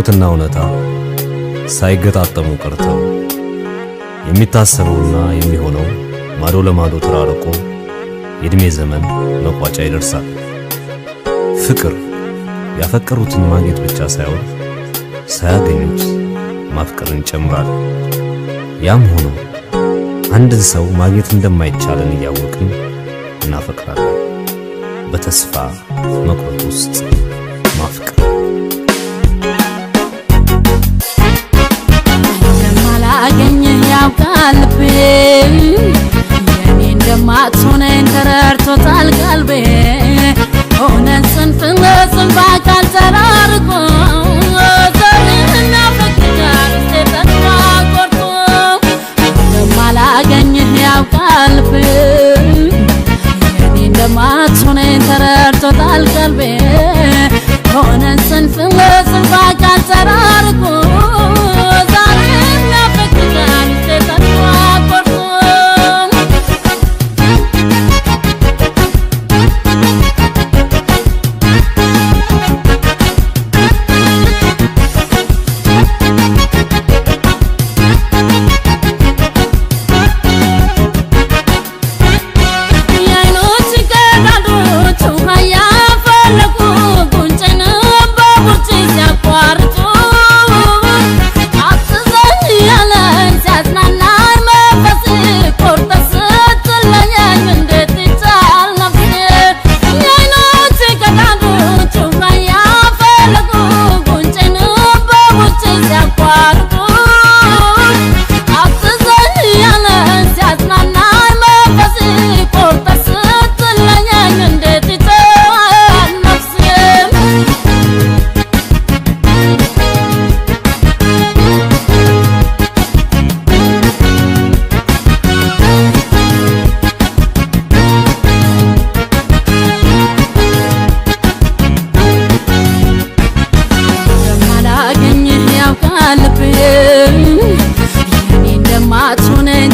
ምኞትና እውነታ ሳይገጣጠሙ ቀርተው የሚታሰበውና የሚሆነው ማዶ ለማዶ ተራርቆ የእድሜ ዘመን መቋጫ ይደርሳል። ፍቅር ያፈቀሩትን ማግኘት ብቻ ሳይሆን ሳያገኙት ማፍቀርን ይጨምራል። ያም ሆኖ አንድን ሰው ማግኘት እንደማይቻለን እያወቅን እናፈቅራለን። በተስፋ መቁረጥ ውስጥ ማፍቀር እንደማላገኝህ ያውቃል ልቤ የኔ እንደማትሆነኝ ተረድቶታል ቀልቤ ሆነን ጽንፍ ለጽንፍ አካል ተራርቆ ዛሬና ፈቅዳል ውስጤ ተስፋ ቆርጦ እንደማላገኝህ ያውቃል ልቤ የኔ እንደማትሆነኝ ተረድቶታል ቀልቤ ሆነን ጽንፍ ለጽንፍ አካል ተራርቆ ዛሬና ፈቅዳል ውስጤ ተስፋ ቆርጦ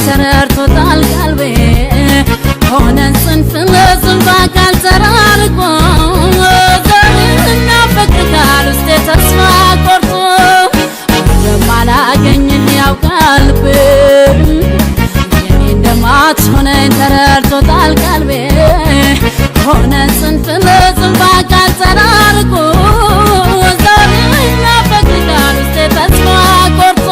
ተረድቶታል ቀልቤ ሆነን ጽንፍ ለጽንፍ አካል ተራርቆ ዛሬና ፈቅዳል ውስጤ ተስፋ ቆርጦ እንደማላገኝህ ያውቃል ልቤ የኔ እንደማትሆነኝ ተረድቶታል ቀልቤ ሆነን ጽንፍ ለጽንፍ አካል ተራርቆ ዛሬና ፈቅዳል ውስጤ ተስፋ ቆርጦ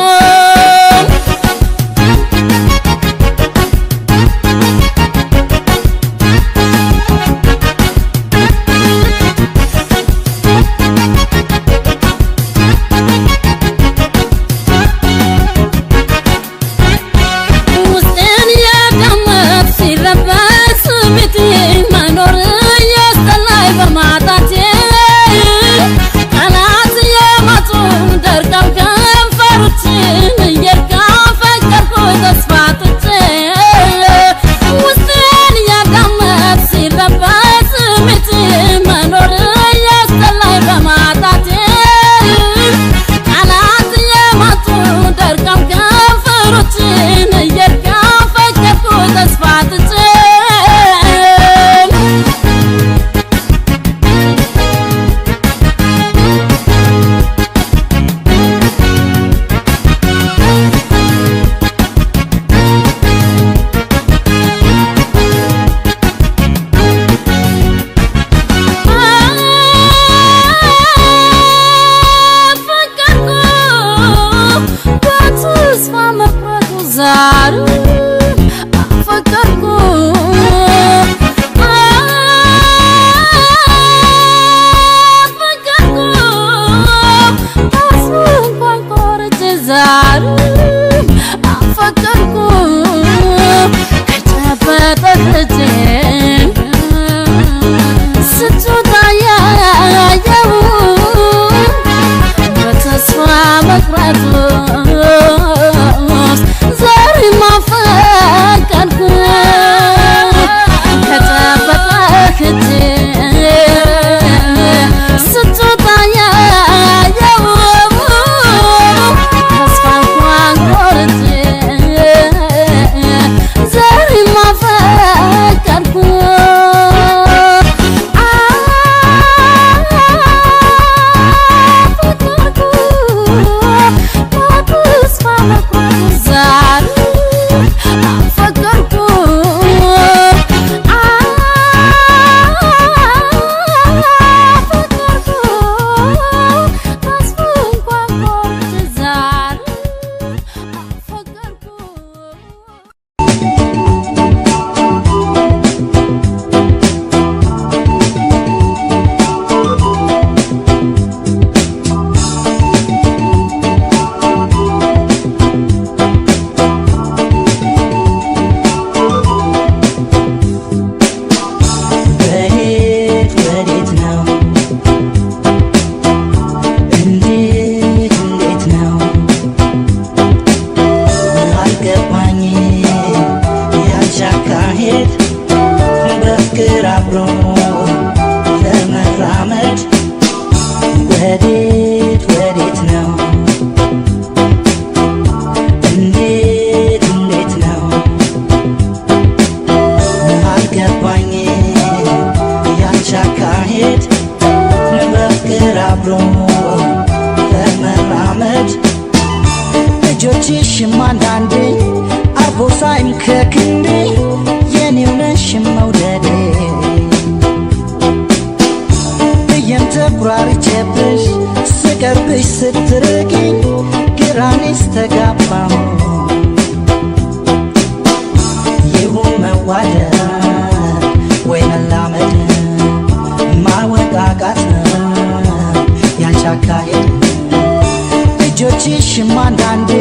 እጅሽም አንዳንዴ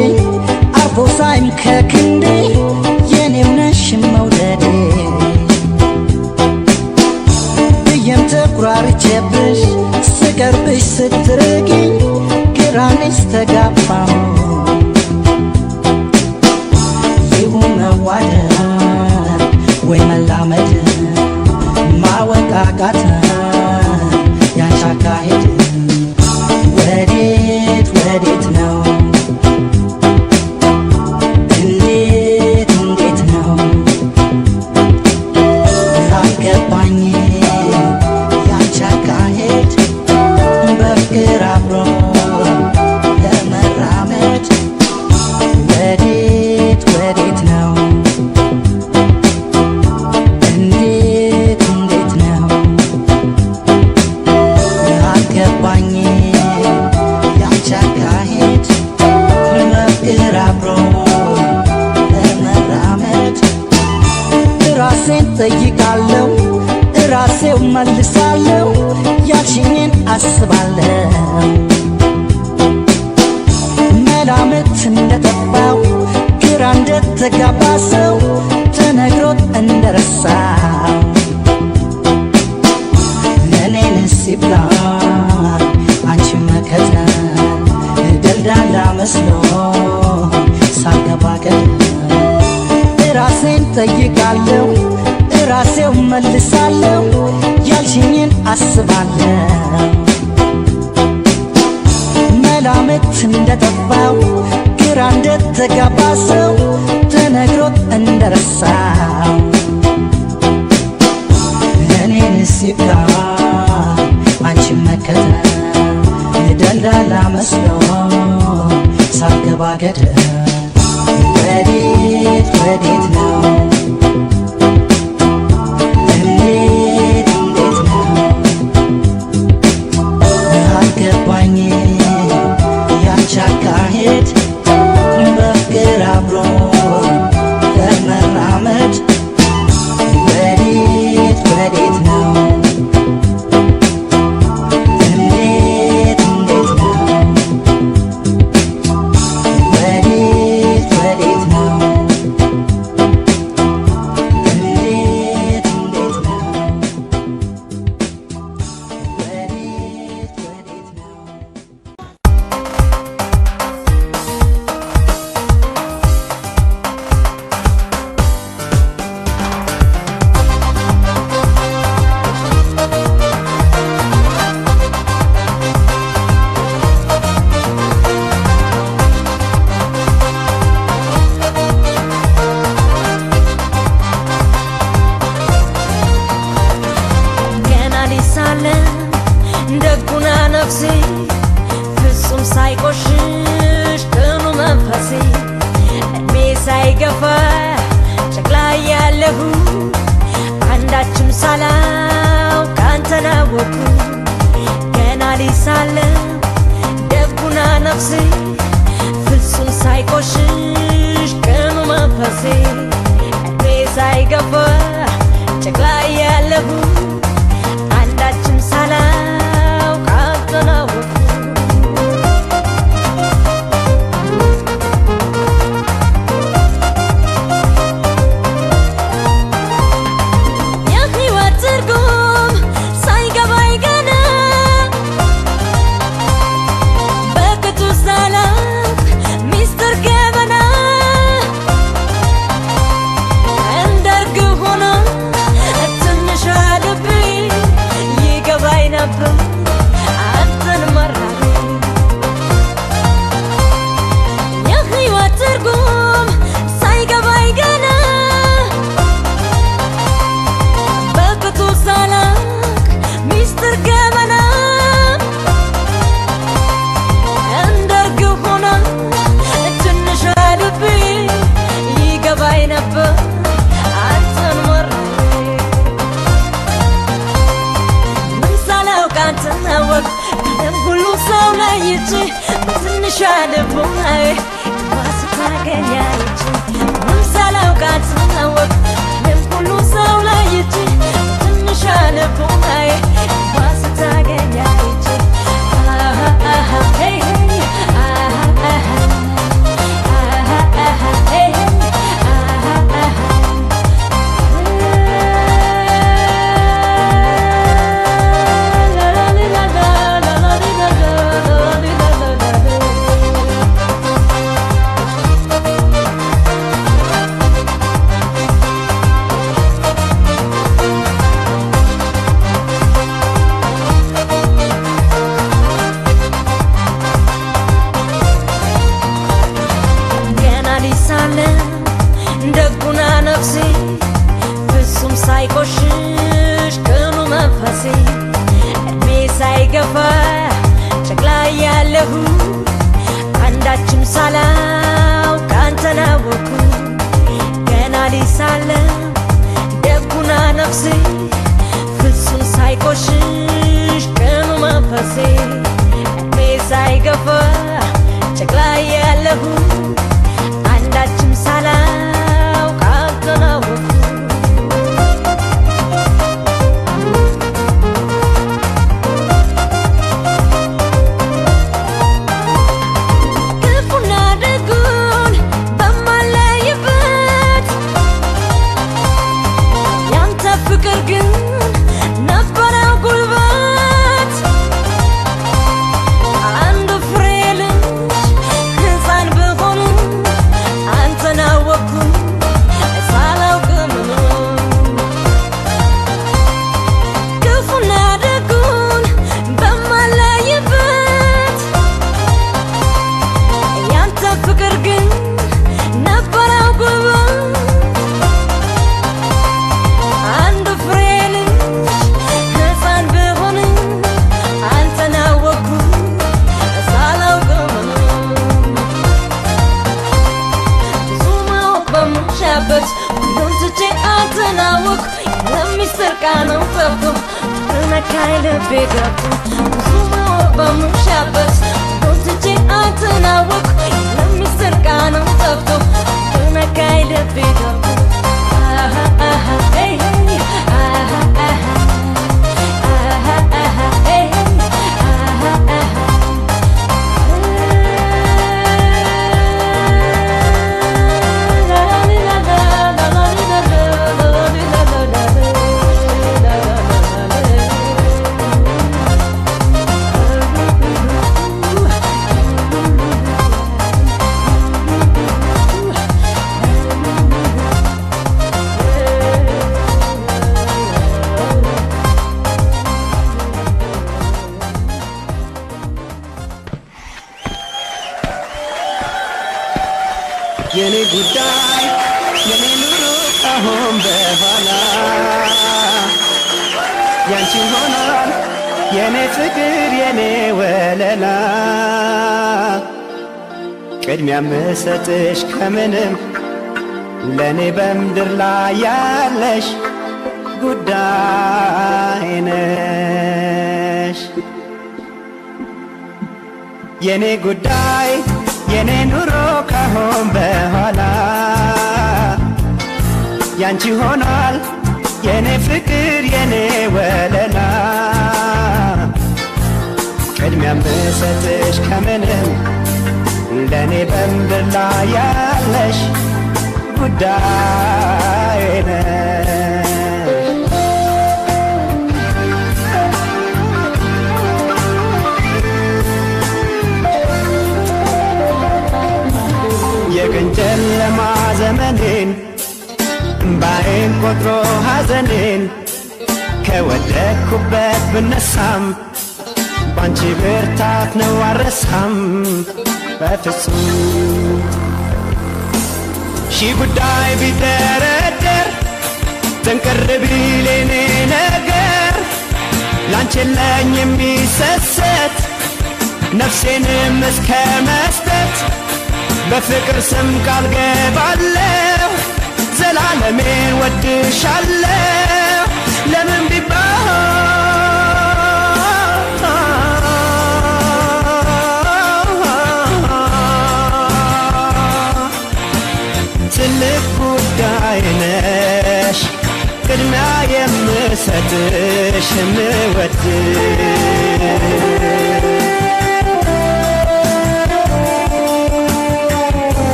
አርፎ ሳይም ከክንዴ የኔው ነሽ መውደዴ ብዬም ተኩራርቼብሽ ስቀርብሽ ስትርቂኝ ግራኔስ ተጋባሁ ይሁን መዋደድ ወይ መላመድ ማወቃቃት ያንቺ አካሄድ ወዴት ወዴት ነው እንዴት እንዴት ነው አልገባኝ ያንቺ አካሄድ በፍቅር አብሮ ለመራመድ ወዴት ወዴት ነው እንዴት እንዴት ነው አልገባኝ ያንቺ አካሄድ በፍቅር አብሮ ለመራመድ ራሴን ጠይቃለሁ ራሴው መልሳለሁ ያልሽኝን አስባለሁ መላምት እንደጠፋው ግራ እንደተጋባ ሰው ተነግሮት እንደረሳው እኔንስ ይብላኝ አንቺ መከተል ደልዳላ መስሎ ሳገባ ገደል ራሴን ጠይቃለሁ ራሴው መልሳለሁ ያልሽኝን አስባለሁ መላምት እንደጠፋው ግራ እንደተጋባ ሰው ተነግሮት እንደረሳው እኔንስ ይብላኝ አንቺ መከተል ደልዳላ መስሎ ሳገባ ገደል ወዴት ወዴት ነው እንዴት እንዴት ነው አልገባኝ ያንቺ አካሄድ በፍቅር አብሮ ለመራመድ ወዴት ወዴት ነው እንዴት እንዴት ነው ወዴት ወዴት ነው እንዴት እንዴት ነው ወዴት ወዴት ነው ገና ሊሳለ ደጉና ነፍሴ ፍጹም ሳይቆሽሽ ቅኑ መንፈሴ እድሜ ሳይገፋ ጨቅላ ያለሁ አንዳችም ሳላውቅ አንተን አወቅሁ ገና ሊሳለ ደጉና ነፍሴ ፍጹም ሳይቆሽሽ ቅኑ መንፈሴ እድሜ ሳይገፋ ጨቅላ ያለሁ አንዳችም ሳላውቅ አንተን አወቅሁ የሕይወት ትርጉም ሳይገባኝ ገና በቅጡ ሳላውቅ ሚስጥር ገበና እንደ እርግብ ሆኖ ትንሿ ልቤ ይገባኝ ነበር አንተን መራቤ የሕይወት ትርጉም ሳይገባኝ ገና በቅጡ ሳላውቅ ሚስጥር ገበና እንደ እርግብ ሆና ትንሿ ልቤ ይገባኝ ነበር አንተን መራቤ ምን ሳላውቅ አንተን አወቅሁ ከዓለም ሁሉ ሰው ለይቼ በትንሿ ልቦናዬ ክፋት ስታገኝ አይቼ ምን ሳላውቅ አንተን አወቅሁ ከዓለም ሁሉ ሰው ለይቼ በትንሿ ልቦናዬ ክፋት ስታገኝ አይቼ በምሻበት ሁሉን ትቼ አንተን አወቅኩ ለሚስጥር ቃለው ጠብቶ ተነካኝ ልቤ ገብቶ ብዙ ማወቅ በምሻበት ሁሉን ትቼ አንተን አወቅኩ ለሚስጥር ቃለው ጠብቶ ተነካኝ ልቤ ገብቶ የኔ ጉዳይ የኔ ኑሮ አሁን በኋላ ያንቺ ሆኗል የኔ ፍቅር የኔ ወለላ ቅድሚያ ምሰጥሽ ከምንም ለኔ በምድር ላይ ያለሽ ጉዳይ ነሽ የኔ ጉዳይ የኔ ኑሮ ካሁን በኋላ ያንቺ ሆኗል የኔ ፍቅር የኔ ወለላ ቅድሚያ ምሰጥሽ ከምንም ለኔ በምድር ላይ ያለሽ ጉዳይ ነሽ የቀን ጨለማ ዘመኔን እምባዬን ቆጥሮ ሐዘኔን ከወደቅኩበት ብነሳም ባንቺ ብርታት ነው አልረሳም በፍጹም ሺህ ጉዳይ ቢደረደር ጥንቅር ቢል የኔ ነገር ላንቺ የለኝ የሚሰሰት ነፍሴንም እስከ መስጠት በፍቅር ስም ቃል ገባለሁ ዘላለሜን ወድሻለሁ ለምን ቢባል ትልቅ ጉዳይ ነሽ ቅድሚያ የምሰጥሽ የምወድሽ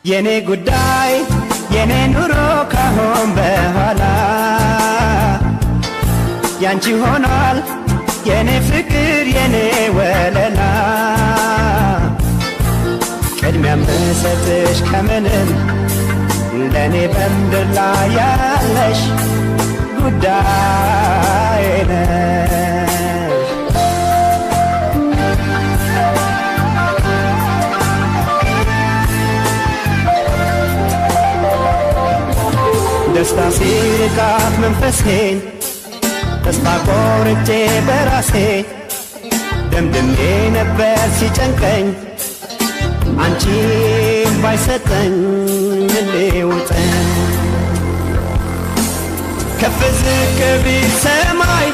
የኔ ጉዳይ የኔ ኑሮ ካሁን በኋላ ያንቺ ሆኗል የኔ ፍቅር የኔ ወለላ ቅድሚያ ምሰጥሽ ከምንም ለኔ በምድር ላይ ያለሽ ጉዳይ ነሽ ደስታ ሲርቃት መንፈሴን ተስፋ ቆርጬ በራሴ ደምድሜ ነበር ሲጨንቀኝ አንቺን ባይሰጠኝ ምን ሊውጠኝ ከፍ ዝቅ ቢል ሰማይ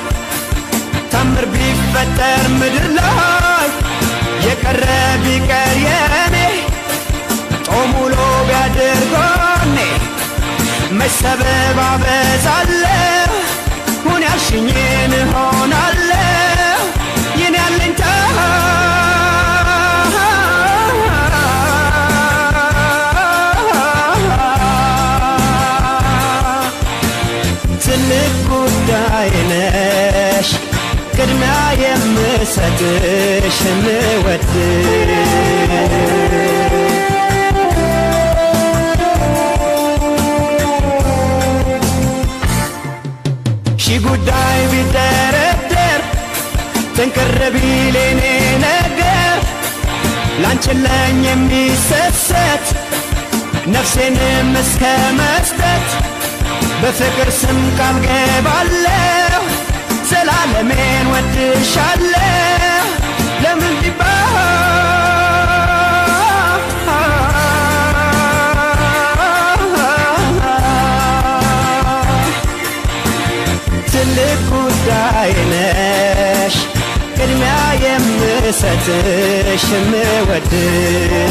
ታምር ቢፈጠር ምድር ላይ የቀረ ቢቀር የኔ ጦም ውሎ ቢያድር ጎኔ መች ሰበብ አበዛለሁ ሁን ያልሽኝን እሆናለሁ የኔ አለኝታ ትልቅ ጉዳይ ነሽ ቅድሚያ የምሰጥሽ የምወድሽ ሺህ ጉዳይ ቢደረደር ጥንቅር ቢል የኔ ነገር ላንቺ ለኝ የሚሰሰት ነፍሴንም እስከ መስጠት በፍቅር ስም ቃል ገባለሁ ዘላለሜን ወድሻለሁ ለምን ቢባል ምሰጥሽ ምወድሽ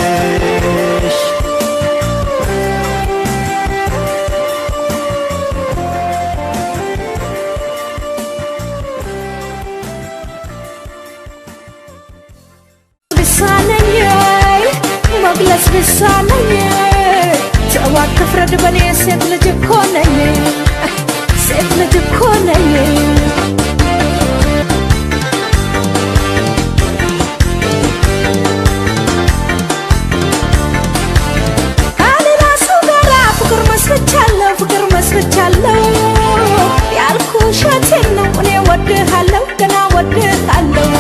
መግለጽ ቢሳነኝ ተዋት ትፍረድ በኔ ሴት ልጅ እኮ ነኝ ሴት ልጅ እኮ ነኝ ከሌላ ሰው ጋራ ፍቅር መስርቻለሁ ያልኩሽ እውነቴን ነው እኔ ወድሃለሁ ገና ወድሃለሁ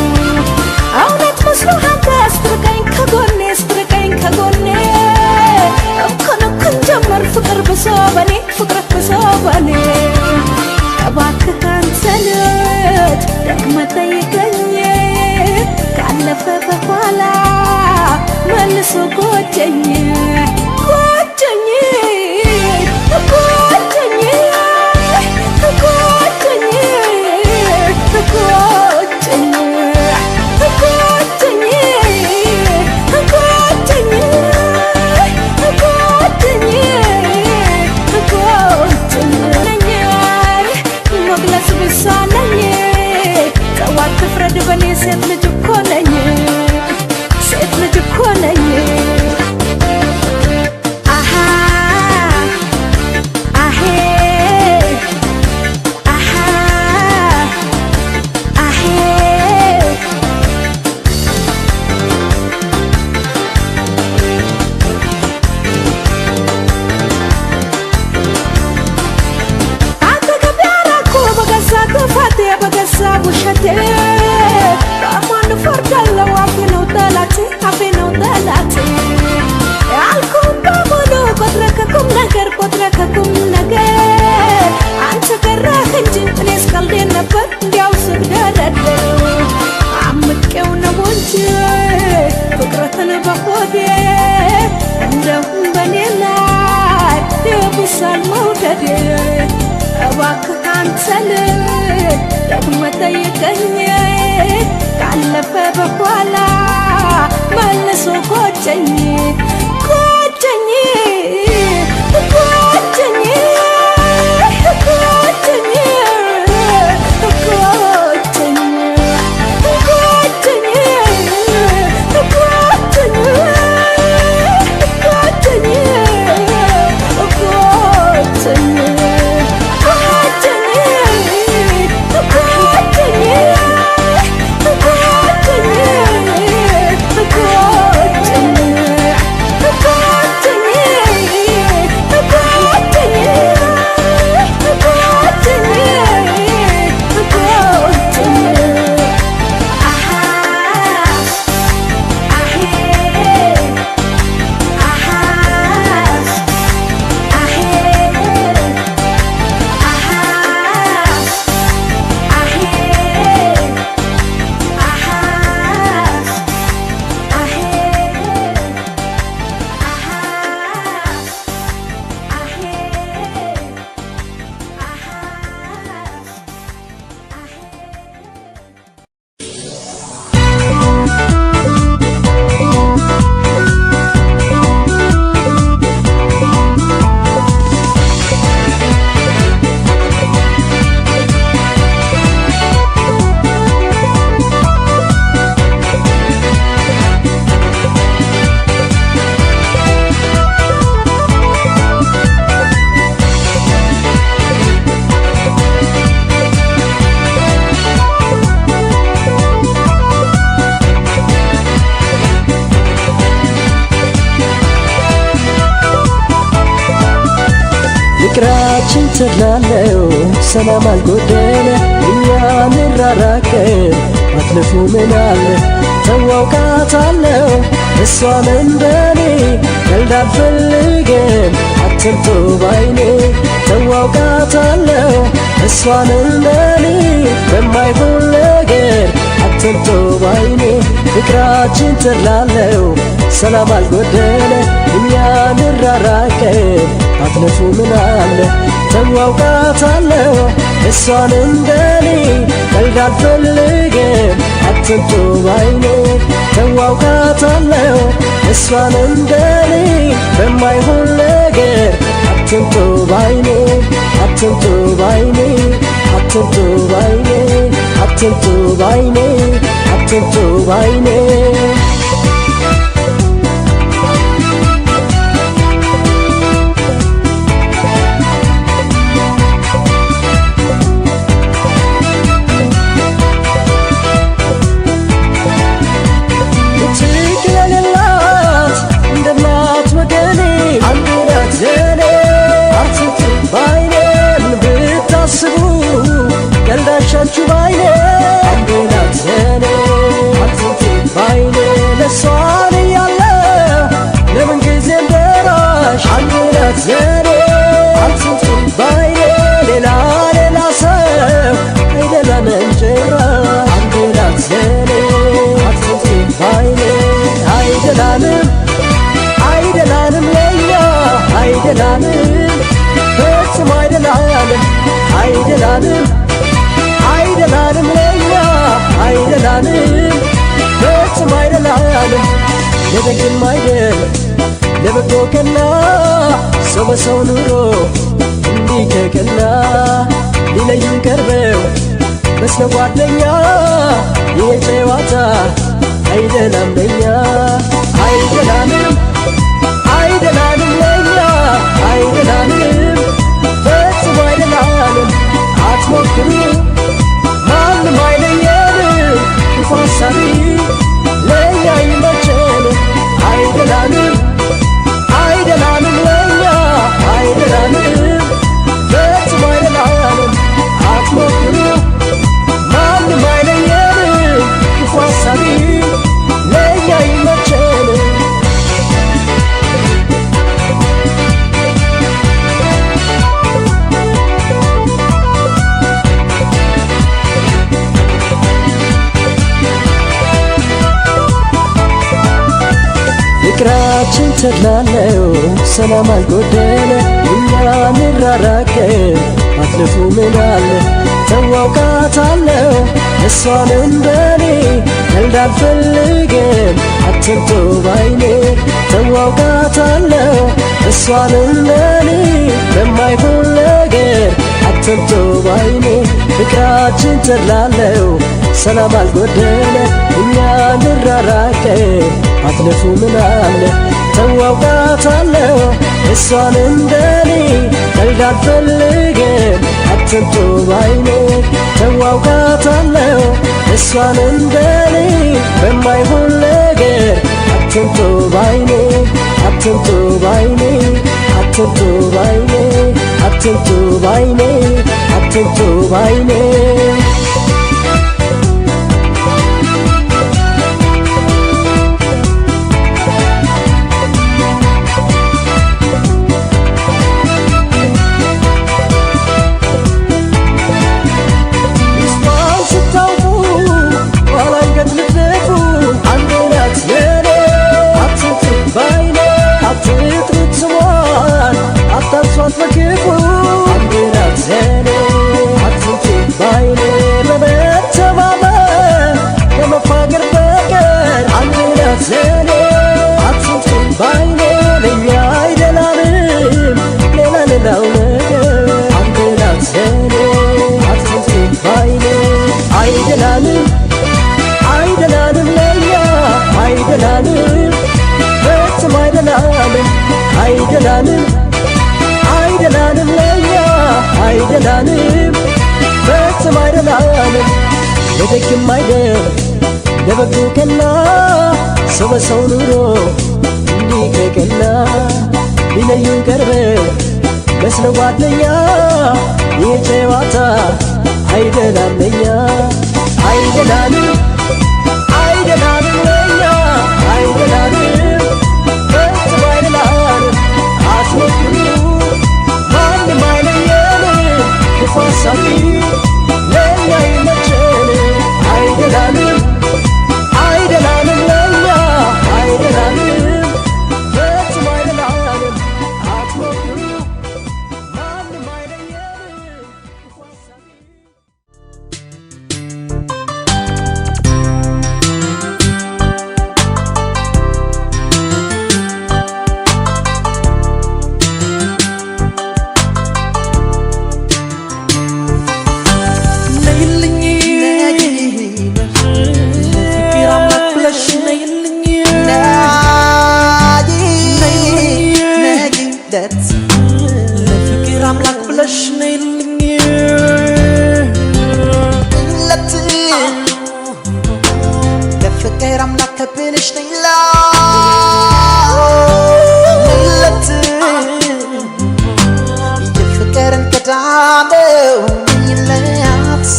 እውነት መስሎህ አንተ ስትርቀኝ ከጎኔ እኮን ጀመር ፍቅር ብሶ በኔ እባክህ አንተ ልጅ ደግመህ ጠይቀኝ ካለፈ በኋላ መልሶ ጎጀኝ ትፍረድ በኔ ሴት ልጅ እኮ ነኝ አሃ አሄ አሃ አሄ አጠገቤ አራኩ በገዛ ጥፋቴ በገዛ ውሸቴ በማን ፈርዳለሁ አፌ ነው ጠላቴ ያልኩህን በሙሉ ቆጥረህ ከቁም ነገር አንተ ቀረህ እንጂ እኔስ ቀልዴን ነበር እንዲያው ስግደረደር አምቄው ነው እንጂ ፍቅርህን በሆዴ እንደውም በኔ ላይ ይብሳል መውደዴ እባክህ አንተ ልጅ ደግመህ ጠይቀኝ ካለፈ በኋላ መልሶ ጎጀኝ ፍቅራችን ተድላለው ሰላም አልጎደለ እኛ ንራራቅን አትልፉ ምን አለ ተዋውቃታለው እሷም እንደኔ ቀልድ አልፈልግም አትምጡ ባይኔ ተዋውቃታለው እሷም እንደኔ በማይሆን ነገር አትምጡ ባይኔ ፍቅራችን ተድላለው ሰላም አልጎደለ እኛ ንራራቅም አትለፉ ምን አለ ተዋውቃታለሁ እሷን እንደኔ ቀልድ አልፈልግም አትምጡ ባይኔ ተዋውቃታለሁ እሷን እንደኔ በማይሆን ነገር አትምጡ ባይኔ አትምጡ ባይኔ አትምጡ ባይኔ አትምጡ ባይኔ አትምጡ ባይኔ ቀልዳሻችሁ ባይኔ አንዴ ናት ዘኔ አትምጪ ባይኔ ለሷን እያለ ለምን ጊዜም ደራሽ አንዴ ናት ዘኔ አትምጪ ባይኔ ሌላ ሰው አይደለንም ጭራሽ አንዴ ናት ዘኔ አትምጪ ባይኔ አይደላንም ለኛ አይደላንም ፈጽሞ አይደላንም አይደላንም ለኛ አይደላንም ፈጽሞ አይደላንም ለደግም አይደል ለበጎ ቀና ሰው በሰው ኑሮ እንዲህ ከቀና ሊለዩን ቀርበው መስለ ጓደኛ ይሄ ጨዋታ አይደላም ለኛ አይደላንም ለኛ አይደላንም ፈጽሞ አይደላንም አትሞክሩ ማንም አይለየንም ክፉ ሐሳቢ ለኛ ይመቸን አይደላንም ለኛ አይደላንም ፈጽሞ አይደላንም አትሞክሩ ማንም አይለየንም ክፉ ሐሳቢ ለኛ ይመቸን ፍቅራችን ተድላለው ሰላም አልጎደለ እኛ ንራራቅም አትልፉ ምን አለ ተዋውቃታለሁ እሷን እንደኔ ቀልድ አልፈልግም አትምጡ ባይኔ ተዋውቃታለሁ እሷን እንደኔ በማይሆን ነገር አትምጡ ባይኔ ፍቅራችን ተድላለው ሰላም አልጎደለ እኛ ንራራቅም አትልፉ ምን አለ ተዋውቃታለሁ እሷን እንደኔ ቀልድ አልፈልግም አትምጡ ባይኔ ተዋውቃታለሁ እሷን እንደኔ በማይሆን ነገር አትምጡ ባይኔ አትምጡ ባይኔ አትምጡ ባይኔ አትምጡ ባይኔ አትምጡ ባይኔ አትመክፉ አንዴ ናት ዘኔ አትምጪ ባይኔ በመተማመን ከመፋቀር በቀር አንዴ ናት ዘኔ አትምጪ ባይኔ ለኛ አይደላንም ሌላው ነገር አንዴ ናት ዘኔ አትምጪ ባይኔ አይደላንም ለኛ አይደላንም ፈጽሞ አይደላንም ለኛ አይደላንም ፈጽሞ አይደላንም ለደግም አይደል ለበጎ ቀና ሰው በሰው ኑሮ እንዲህ ከቀና ሊለዩን ቀርበው መስለ ጓደኛ ይህ ጨዋታ አይደላም ለኛ አይደላንም ለኛ አይደላንም ፈጽሞ አይደላንም አትሞክሩ ማንም አይለየንም ክፉ ሐሳቢ ለኛ ይመቸን አይደላንም ለኛ አይደላንም ለፍቅር አምላክ ብለሽ ነይልኝ ለፍቅር አምላክ ብለሽ ነይለት የፍቅርን ቀዳለው ነይለት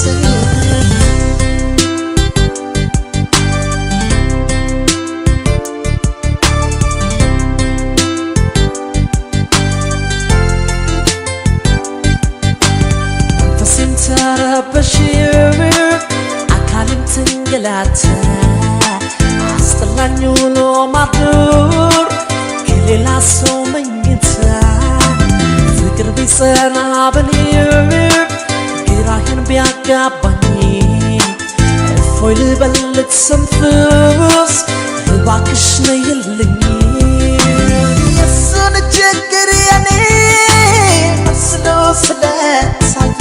ተረበሽው አካልም ትንገላታ አስጠላኝ ውሎ ማደር ከሌላ ሰው መኝታ ፍቅር ቢጸና በኔ ግራህን ቢያጋባኝ እፎይ ልበል ልትሰንፍስ እባክሽ ነይልኝ የሱን ችግር የኔ መስሎ ስለታየ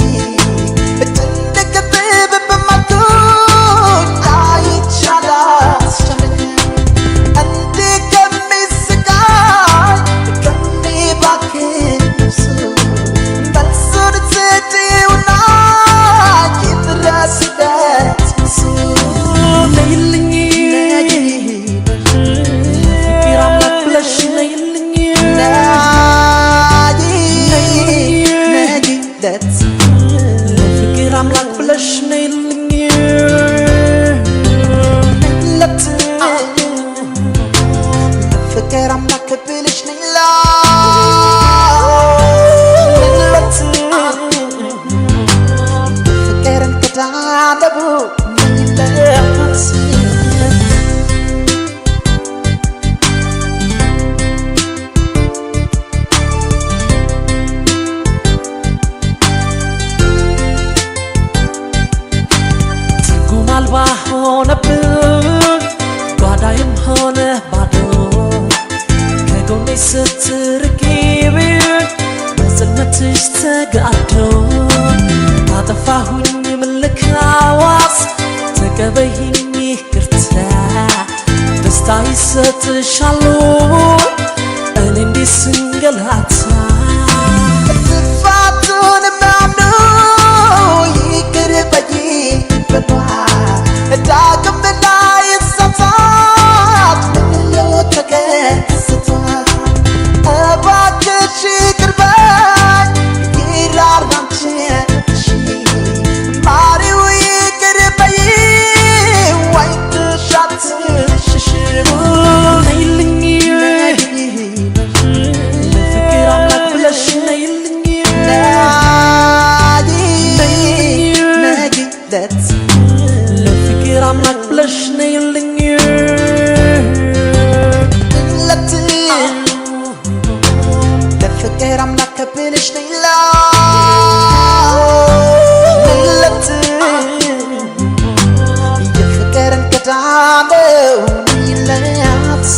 ለፍቅር አምላክ ብለሽ ነይልኝ ለፍቅር አምላክ ብለሽ ነይለት ፍቅርን ከዳለቡ ነይለት አልባ ሆነብኝ ጓዳይም ሆነ ባዶ ከጎኔ ስትርቂኝ በጽልመትሽ ተጋዶ ታጠፋሁኝ ምልካዋስ ተቀበይኝ ይቅርታ ደስታ ይሰጥሻሉ እኔ እንዲህ ስንገላታ ጥፋቱን ማምኖ ይቅር በይኝ ዳግም እንዳይሳሳት ምንለው ተከስቷል እባክሽ ይቅር በይኝ ይራር ባንቺ ማሪው ይቅር በይኝ ዋይትሽ አትሽሽ ነይልኝ ለፍቅር አምላክ ብለሽ ነይልኝ ነይለት ለፍቅር አምላክ ብለሽ ነይልኝ ለፍቅር አምላክ ብለሽ ነይለት የፍቅርን ቀዳለው ነይለት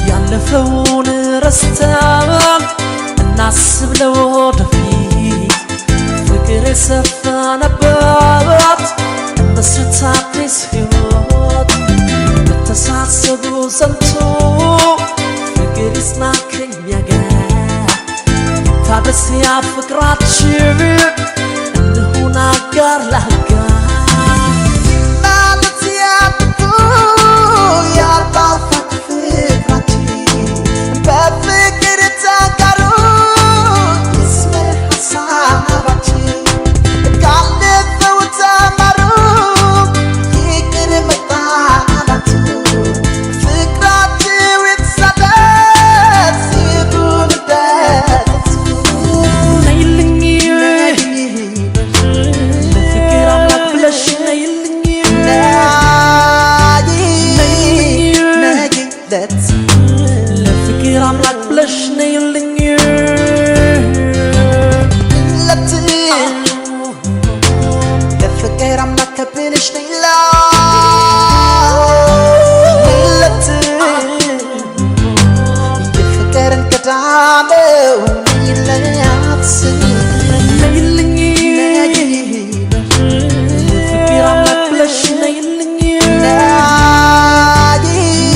ያለፈውን ረስተን እናስብ ለወደፊት ፍቅር የሰፈነበት እንመስረት አዲስ ሕይወት መተሳሰቡ ጸንቶ ፍቅር ይጽና ከኛ ጋር ይታደስ ያ ፍቅራችን እንሁን አጋር ለአጋር ነው ይለያት ነይልኝ ፍቅር አምላክ ብለሽ ነይልኝ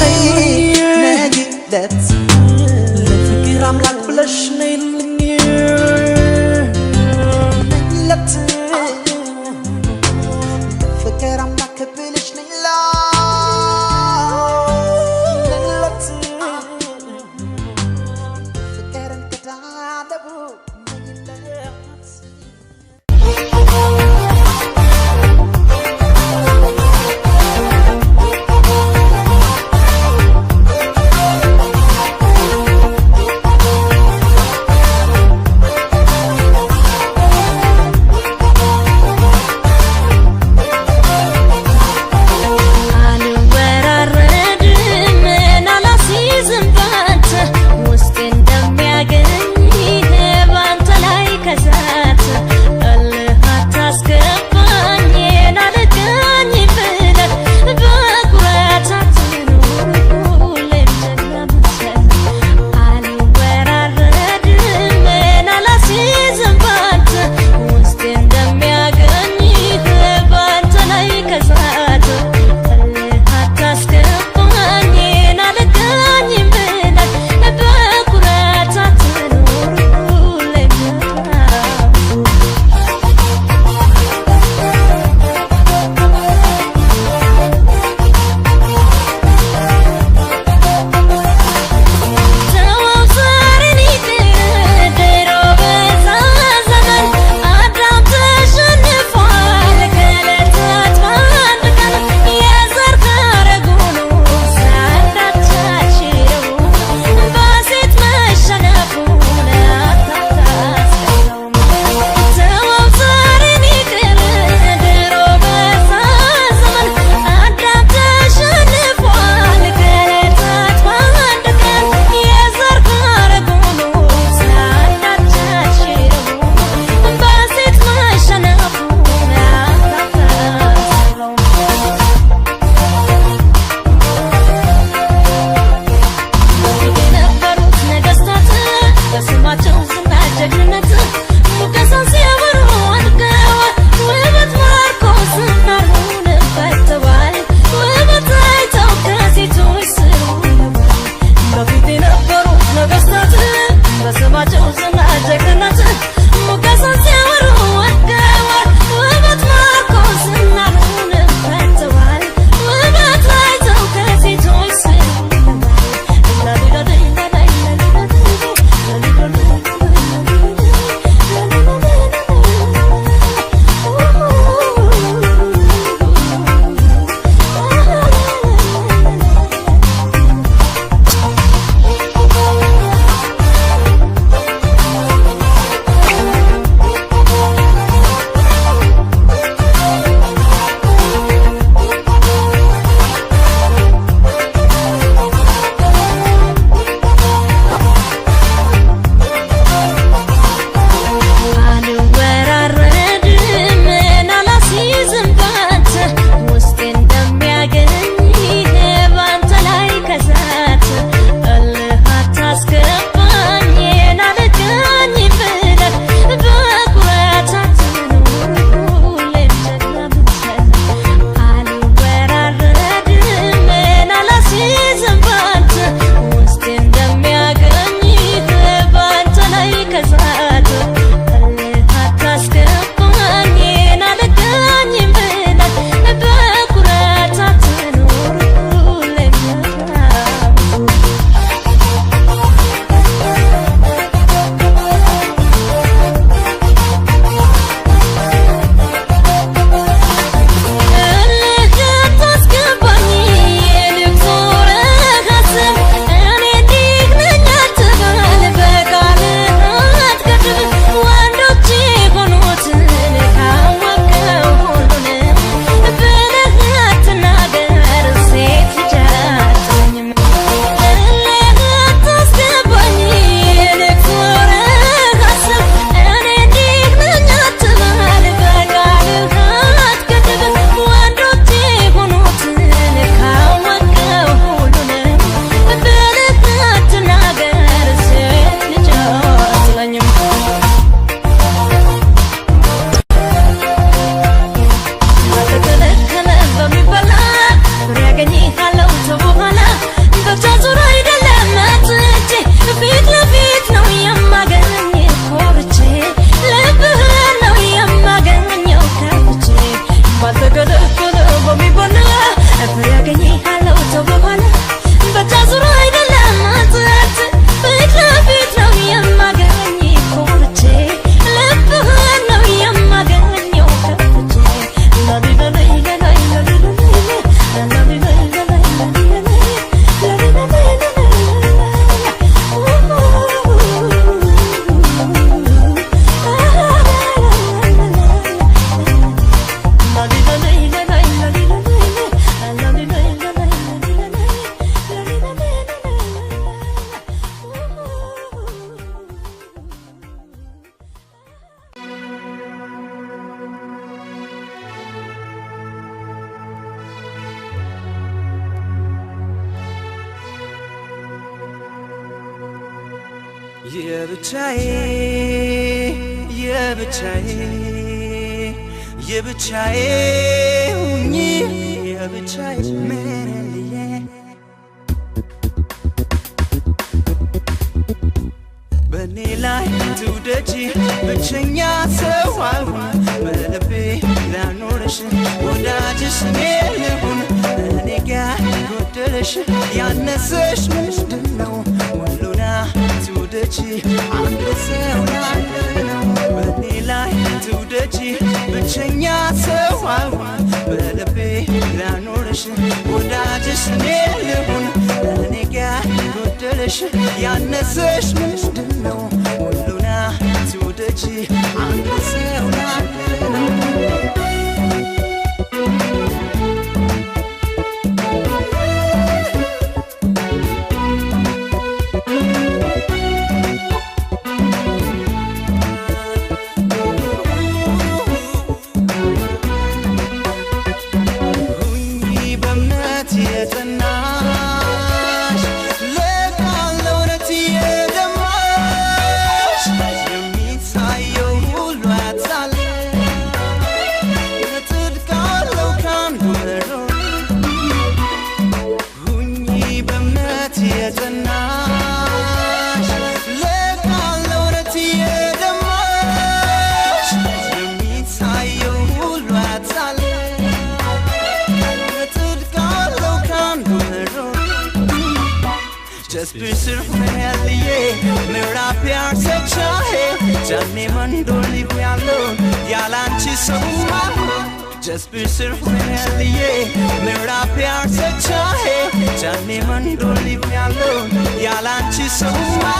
ነይለት ለፍቅር አምላክ ብለሽ ነይልኝ ነይለት ለፍቅር አምላክ ብለሽ ነይለት ፍቅርን ከዳደቡ ነይለት የብቻዬ የብቻዬ የብቻዬ ሁኚ የብቻዬ ምንልዬ በኔ ላይ ትውደጂ ብቸኛ ሰው አልሆን በልቤ ላኖርሽ ወዳጅሽ እኔ ልሁን እኔ ጋር ጎደለሽ ያነሰሽ ምንድነው ሁሉና ትውደጂ አንድ ሰው ነው በኔ ላይ ትውደጂ ብቸኛ ሰው አልሆን በልቤ ላኖርሽ ወዳጅሽ እኔ ልሁን እኔ ጋር ጎደለሽ ያነሰሽ ምንድነው ሁሉና ትውደጂ አንድ ሰው ነው Just be surfing mera pyar se chahe jane man doli pyalo yalanchi suma Just be surfing mera pyar se chahe jane man doli pyalo yalanchi suma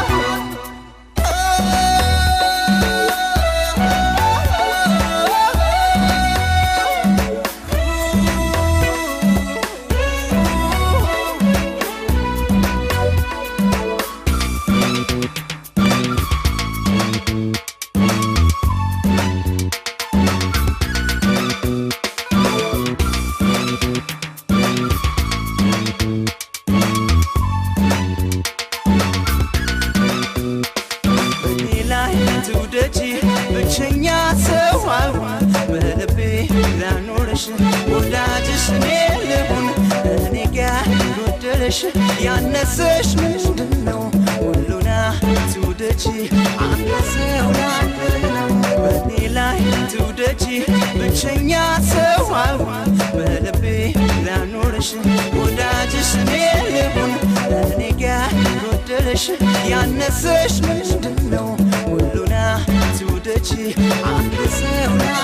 ብቸኛ ሰው አልሆን በልቤ ላኖርሽ ወዳጅሽ እኔ ልሁን እኔ ጋር ጎደለሽ ያነሰሽ ምንድነው ሁሉና ትውደጂ አንድ ሰው ነው በኔ ላይ ትውደጂ ብቸኛ ሰው አልሆን በልቤ ላኖርሽ ወዳጅሽ እኔ ልሁን እኔ ጋር ጎደለሽ ያነሰሽ ምንድነው ሁሉና ትውደጂ አንድ ሰው ነው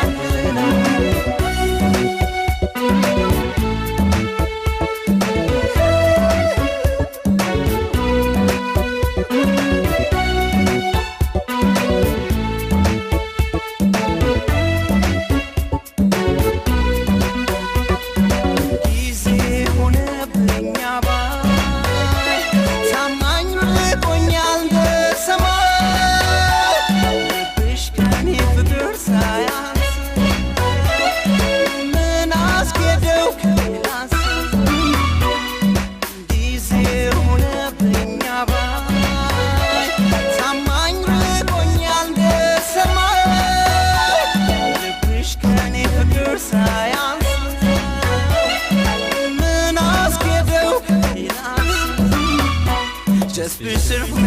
Just be surfing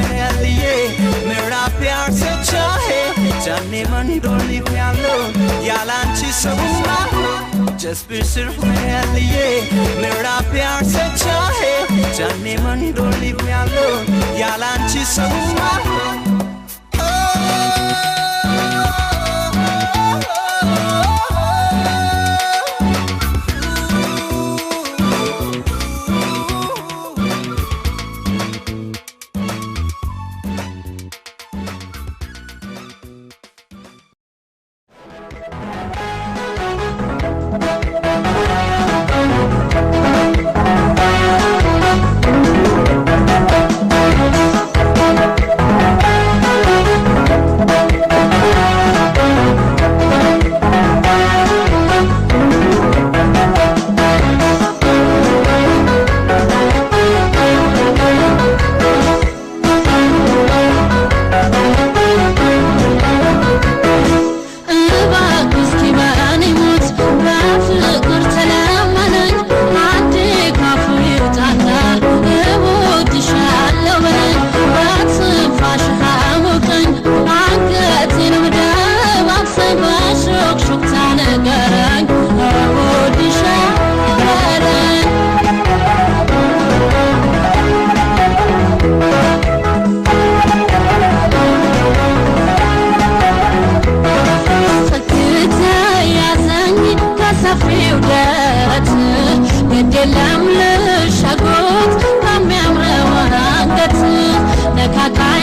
mera pyar se chahe jane man doli pyalo yalanchi suma Just be surfing mera pyar se chahe jane man doli pyalo yalanchi suma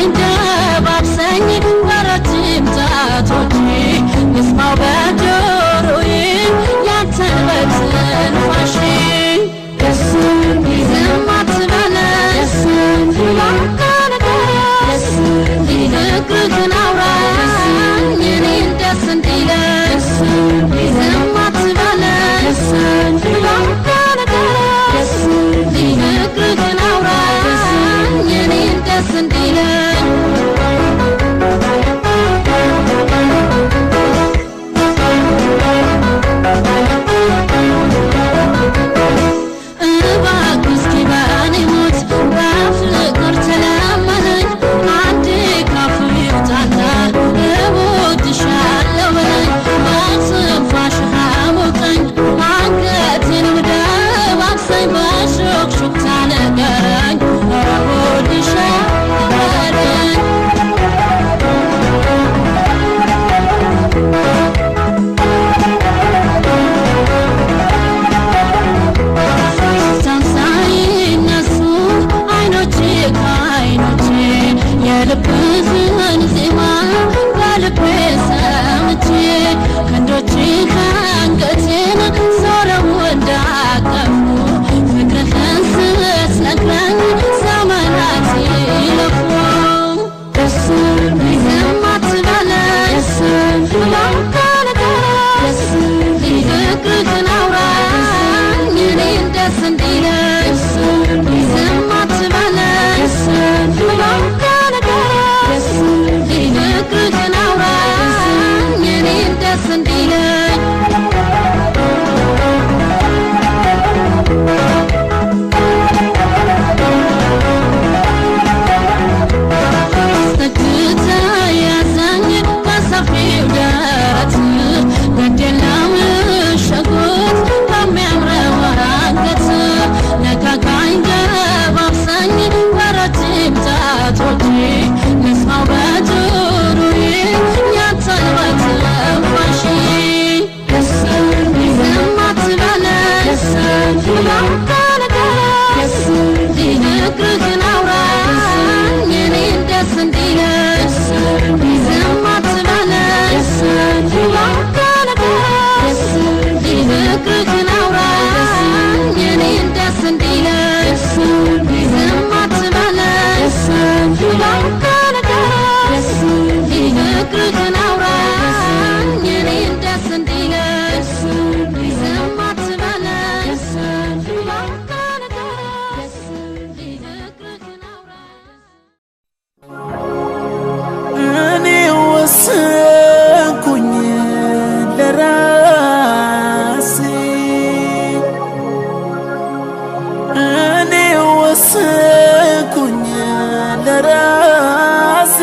ነካካኝ ደባብሰኝ በረጅም ጣቶቼ ልስማው በጆሮዬ ያንተን በትንፋሼ ደስ ዝም አትበለኝ ደስ እንዲልቅህን አውራኝ እኔን ደስ እንዲለኝ ዝም አትበለኝ ደስ እንዲልቅህን አውራኝ እኔን ደስ እንዲለኝ እባክህ እስኪ በእኔ ሞት በፍቅር ተለመነኝ አንዴ ካፍ ይውጣና እወድሻለሁ በለኝ በትንፋሽህ አሞቀኝ አንገቴንም ደባብሰኝ በሹክሹክታ ንገረኝ እወድሻለሁ በለኝ ሳይነሱ አይኖቼ ከአይኖቼ የልብህን ዜማ በልቤ ሰምቼ ክንዶቼ አንገቴን ዞረው እንዳቀፉ ፍቅርህን ስትነግረኝ ዘመናት ይለፉ ደስ ዝም አትበለኝ ደስ እንዲልቅህን አውራኝ እኔን ደስ እንዲለኝ ዝም አትበለኝ ደስ እንዲልቅህን አውራኝ እኔን ደስ እንዲለኝ አስጠግተህ ያዘኝ በሰፊው ደረት ገደላው ሸጉጥ በሚያምረው አንገት ነካካኝ ደባብሰኝ በረጅም ጣቶቼ ልስማው በጆሮዬ ያንተን በትንፋሼ ደስ ዝም አትበለኝ ደስ እንዲልቅህን አውራኝ እኔን ደስ እንዲለኝ ዝም አትበለኝ ደስ እንዲልቅህን አውራኝ እኔን ደስ እንዲለኝ ዝም አትበለኝ ደስ እንዲልቅህን አውራኝ እኔን ደስ እንዲለኝ ዝም አትበለኝ ደስ እንዲልቅህን አውራኝ እኔ ወሰንኩኝ ለራሴ እኔ ወሰንኩኝ ለራሴ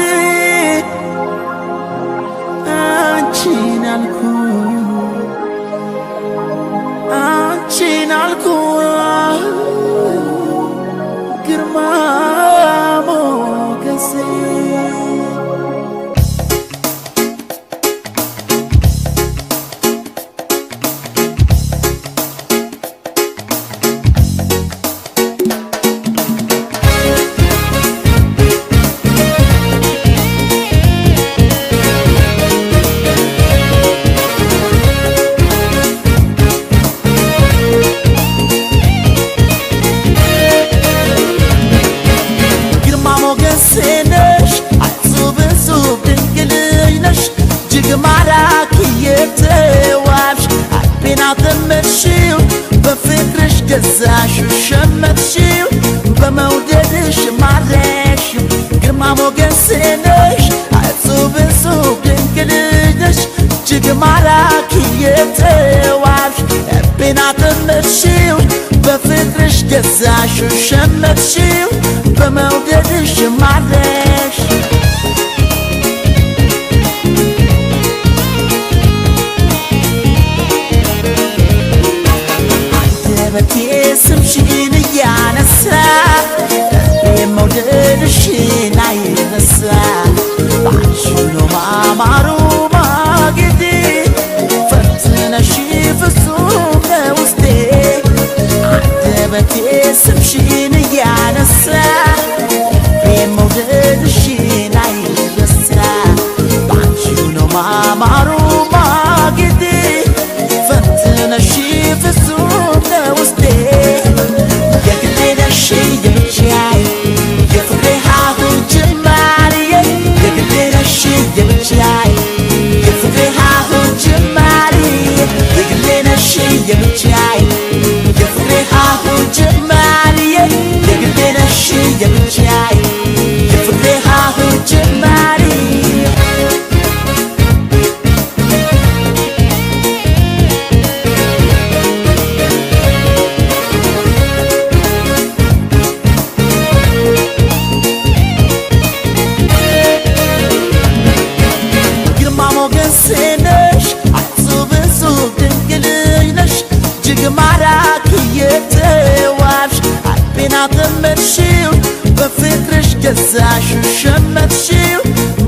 አንቺን አልኩ ግርማ ሞገሴ ነሽ አጹብ ድንቅ ልጅ ነሽ እጅግ ማራኪ የተዋብሽ ልቤን አጠመድሽው በፍቅርሽ ገዛሽው ሸመትሽው በመውደድሽ ማረክሽው ግርማ ሞገሴ ነሽ አጹብ ድንቅ ልጅ ነሽ እጅግ ማራኪ የተዋብሽ ልቤን አጠመድሽው በፍቅርሽ ገዛሽው ሸመትሽው በመውደድሽ ማረክሽ አንደበቴ ስምሽን እያነሳ ልቤ መውደድሽን አይረሳ ባንቺ ነው ማማሩ ማጌጤ ፈትነሽ ፍጹም በውስጤ አንደበቴ ስምሽን እያነሳ ልቤ መውደድ የብቻዬ የፍቅሬ ሀሁ ጀማሪዬ የግሌ ነሽ የብቻዬ የፍቅሬ ሀሁ ጀማሪ ነሽ አጽብ ጹብ ድንቅ ልጅ ነሽ እጅግ ማራኪ የተዋብሽ ልቤን አጠመድሽው በፍቅርሽ ገዛሽው ሸመትሽው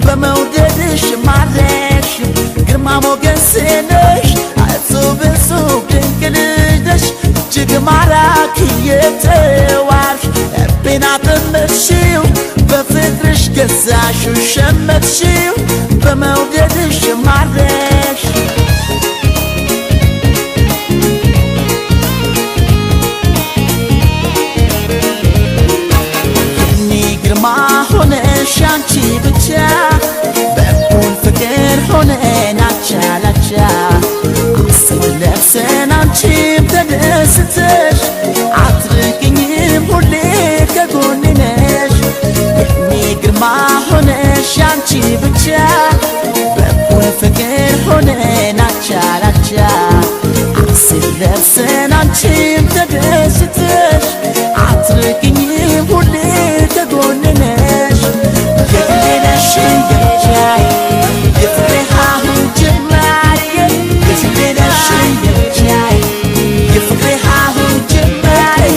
በመውደድሽ ማረክሽው ግርማ ሞገሴ ነሽ አጽብ ጹብ ድንቅ ልጅ ነሽ እጅግ ማራኪ የተዋብሽ ልቤን አጠመድሽው በፍቅርሽ ገዛሽው ሸመትሽው በመውደድሽ ማረክሽ የኔ ግርማ ሆነሽ አንቺ ብቻ በኩል ፍቅር ሆነን አቻ ላቻ አስብ ለብሰን አንቺም ተደስተሽ አትርቅኝም ሁሌ ከጎኔ ነሽ የኔ ግርማ ሆነሽ አንቺ ብቻ በኩል ፍቅር ሆነን አቻ ላቻ አስብ ለብሰን አንቺም ተደስተሽ አትርቅኝም ሁሌ ከጎኔ ነሽ የግሌ ነሽ የብቻዬ የፍቅሬ ሀሁ ጀማሪዬ የግሌ ነሽ የብቻዬ የፍቅሬ ሀሁ ጀማሪ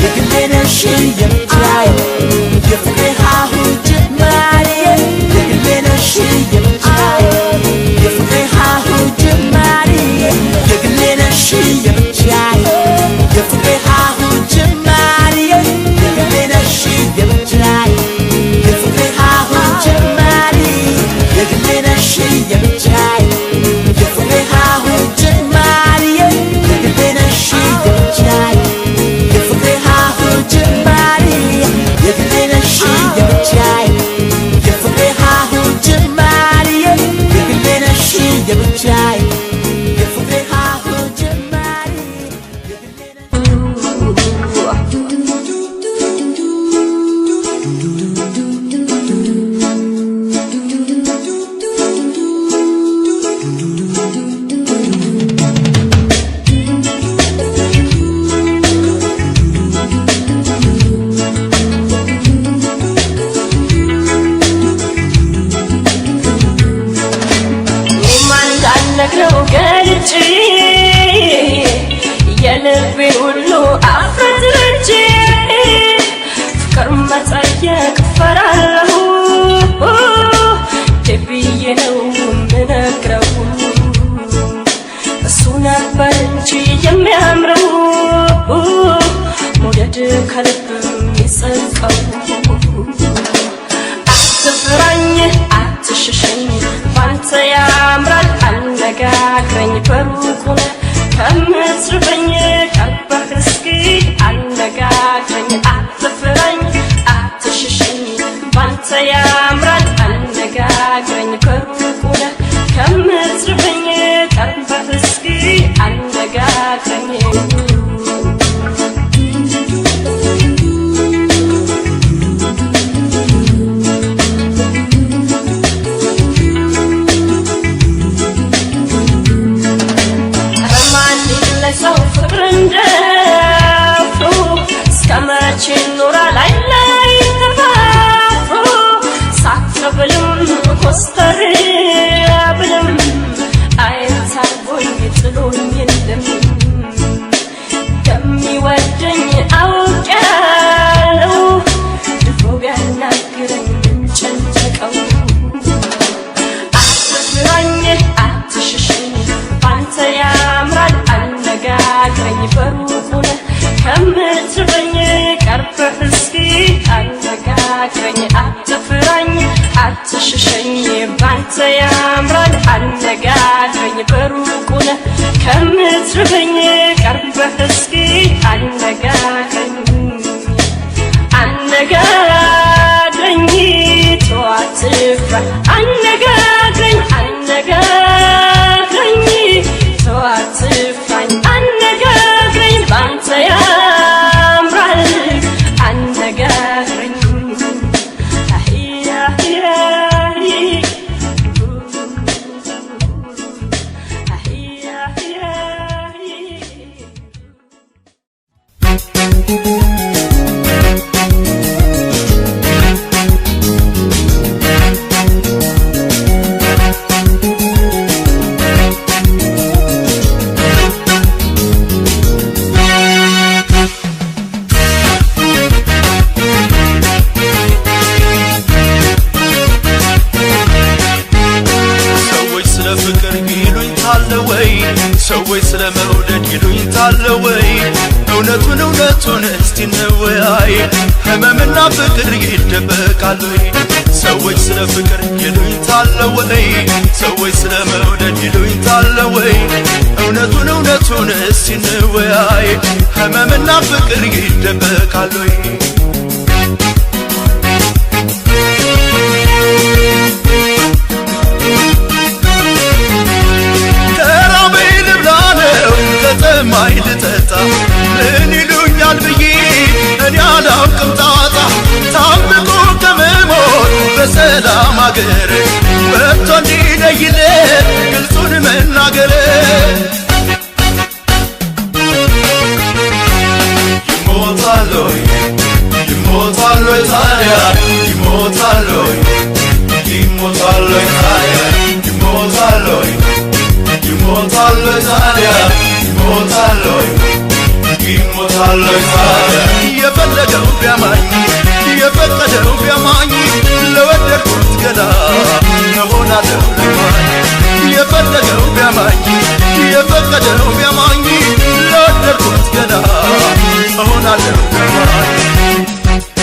የግሌ ነሽ የብቻዬ የፍቅሬ ሀሁ ጀማሪዬ የግሌ ነሽ የብቻዬ የፍቅሬ ሀሁ ጀማሪ የግሌ ነሽ የብቻዬ የፍቅሬ ሀሁ ጀማሪ የግሌ ነሽ የብቻዬ የፍቅሬ ሀሁ ጀማሪ የግሌ ነሽ የብቻዬ የፍቅሬ ሀሁ ጀማሪ የግሌ ነሽ የብቻዬ የፍቅሬ ሀሁ ጀማሪ የግሌ ነሽ የብቻዬ የፍቅሬ ሀሁ ጀማሪ የግሌ ነሽ የብቻዬ የፍቅሬ ሀሁ ጀማሪ የግሌ ነሽ ማን እንዳልነግረው ገልጬ የልቤን ሁሉ አፍረጥርጬ ፍቅር መጠየቅ ፈራለሁ ብዬ ነው ምነግረው እሱ ነበር እንጂ የሚያምረው መውደድ ከልብ የሚጸድቀው አትፍራኝ አትሽሸኝ ባንተ ያምራል አነጋግረኝ በሩቁ ከምትርበኝ ቀርበህ እስኪ አነጋግረኝ አትፍራኝ አትሽሸኝ ባንተ ያምራል አነጋግረኝ በሩቁ ከምትርበኝ ቀርበህ እስኪ አነጋግረኝ ሰው ፍቅር እንደፍሩ እስከመቼ ኖራል ላይ ተፋፍሮ ሳትብልም ኮስተር ብልም አይታቦኝ ጥሎኝ የለም ከሚወደኝ አውቄያለሁ ድሮ ቢያናግረኝ ጨንቀው አትፍራኝ አትሽሸኝ ባንተ ያምራል አነጋግረኝ በሩቁ ከምትርበኝ ቀርበህ እስኪ አነጋግረኝ አትፍራኝ አትሽሸኝ ባንተ ያምራል አነጋግረኝ በሩቁ ከምትርበኝ ቀርበህ እስኪ አነጋግረኝ አነጋግረኝ ተው አትፍራ አነጋግረኝ አነጋግረኝ ተው አትፍራኝ ሰዎች ስለ መውደድ ይሉኝታል ወይ እውነቱን እስቲ እንወያይ ህመምና ፍቅር ይደበቃል ወይ ሰዎች ስለ ፍቅር ይሉኝታል ወይ ሰዎች ስለ መውደድ ይሉኝታል ወይ እውነቱን እስቲ እንወያይ ህመምና ፍቅር ይደበቃል ወይ ከተማይ ልጠጣ ምን ይሉኛል ብዬ እኔ አላውቅም ጣጣ ታምቆ ከመሞት በሰላም አገር ወጥቶ እንዲለይልን ግልጹን መናገር ይሞታል ወይ ታዲያ ይሞታል ወይ ታዲያ ይሞታል ወይ ታዲያ ይሞታል ወይ ታዲያ የፈለገው ቢያማኝ የፈቀደው ቢያማኝ ለወደድኩት ገላ እሆናለሁ ለማኝ የፈለገው ቢያማኝ የፈቀደው ቢያማኝ ለወደድኩት ገላ እሆናለሁ ለማኝ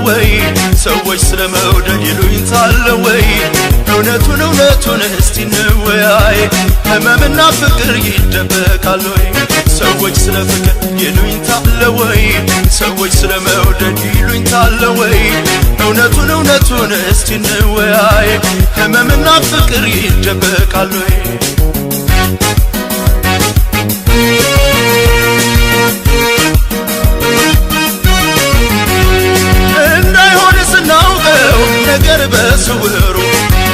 ወይ ሰዎች ስለ መውደድ ይሉኝታል ወይ እውነቱን እስቲ እንወያይ ህመምና ፍቅር ይደበቃል ወይ ሰዎች ስለ ፍቅር ይሉኝታል ወይ ሰዎች ስለ መውደድ ይሉኝታል ወይ እውነቱን እስቲ እንወያይ ህመምና ፍቅር ይደበቃል ወይ ነገር በስውሩ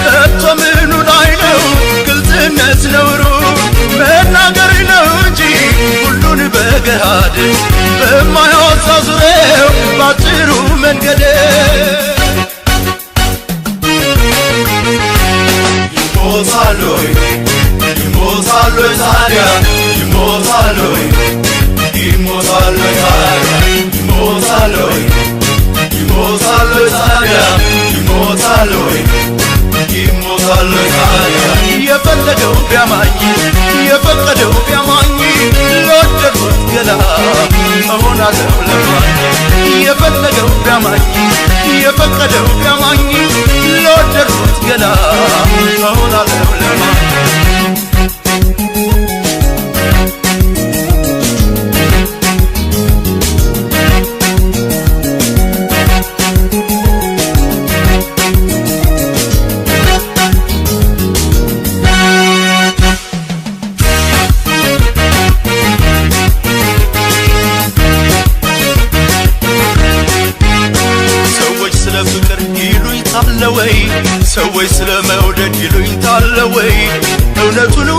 ከቶ ምኑ ላይ ነው ግልጽነት ነውሩ መናገር ነው እንጂ ሁሉን በገሃድ በማያወጣ ዙሬው ባጭሩ መንገድ ይሞታል ወይ ታዲያ ይሞታል ወይ ታዲያ ይሞታል ወይ ታዲያ ይሞታል ወይ ታዲያ የፈለገው ቢያማኝ የፈቀደው ቢያማኝ ለወደድኩት ገላ እሆናለሁ ለማኝ የፈለገው ቢያማኝ የፈቀደው ቢያማኝ ለወደድኩት ገላ እሆናለሁ ለማኝ ወይ ሰዎች ስለ መውደድ ይሉኝታል ወይ እውነቱን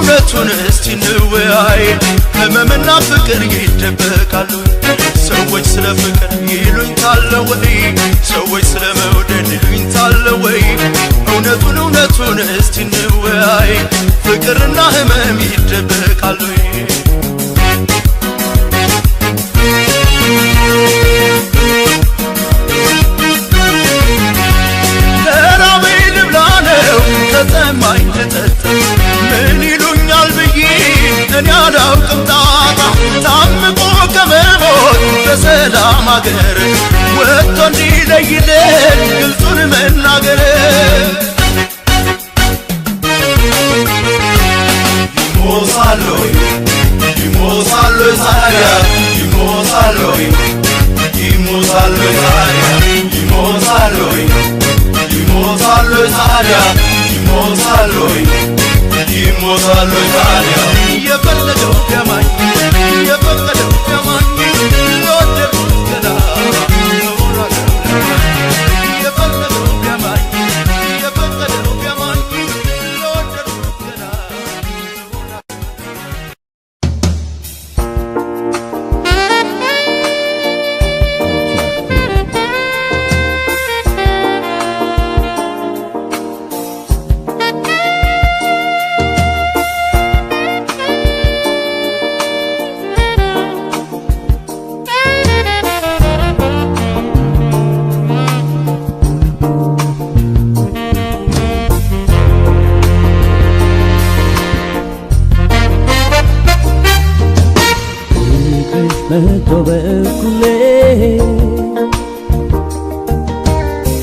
እስቲ እንወያይ ህመምና ፍቅር ይደበቃል ሰዎች ስለ ፍቅር ይሉኝታል ወይ ሰዎች ስለ መውደድ ይሉኝታል ወይ እውነቱን እስቲ እንወያይ ፍቅርና ህመም ይደበቃል ወይ ከተማይ ልጠጣ ምን ይሉኛል ብዬ እኔ አላውቅም ጣጣ ታምቆ ከመሞት በሰላም አገር ወጥቶ እንዲለይልን ግልጹን መናገር ይሞታል ወይ ታዲያ ይሞታል ወይ ታዲያ ይሞታል ወይ ታዲያ ይሞታል ወይ ታዲያ የፈለገው ቢያማኝ የፈቀደው ቢያማኝ ለወደድኩት ገላ እሆናለሁ የፈለገው ቢያማኝ የፈቀደው ቢያማኝ ለወደድኩት ገላ እሆናለሁ መቶ በኩሌ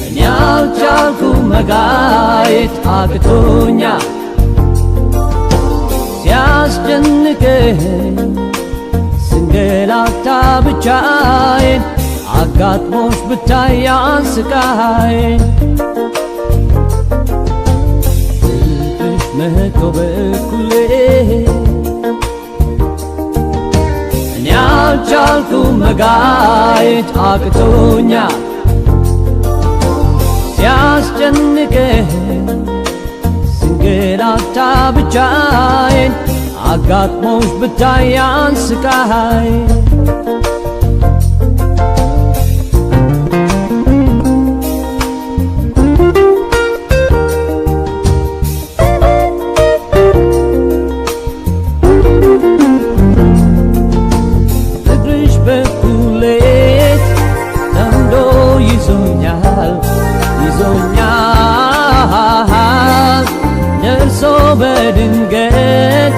እኔ አልቻልኩም መጋየት አቅቶኛል ሲያስጨንቀኝ ስንገላታ ብቻዬን አጋጥሞሽ ብታይ ያን ስቃዬን ልብሽ መቶ በኩሌ እኔ አልቻልኩም መጋየት አቅቶኛል ሲያስጨንቀኝ ስንገላታ ብቻዬን አጋጥሞሽ ብታይ ያን ስቃዬን በድንገት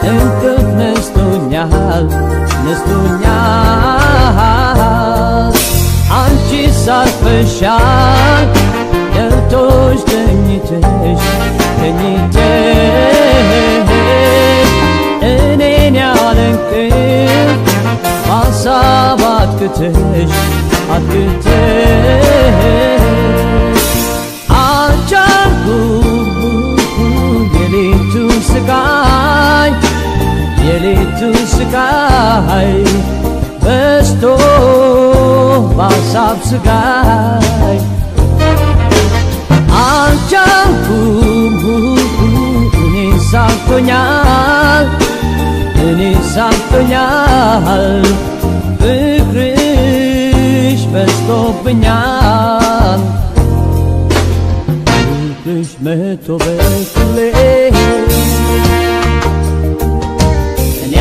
እንቅልፍ ነስቶኛል አንቺ ሳርፈሻል ደርቶሽ ተኝተሽ እኔን ያለ እንቅልፍ ማሳብ አትክተሽ የሌቱ ስቃይ በስቶ ባሳብ ስቃይ አልቻልኩም እኔን ሳቅቶኛል ፍቅርሽ በስቶብኛል ልብሽ መቶ በኩሌ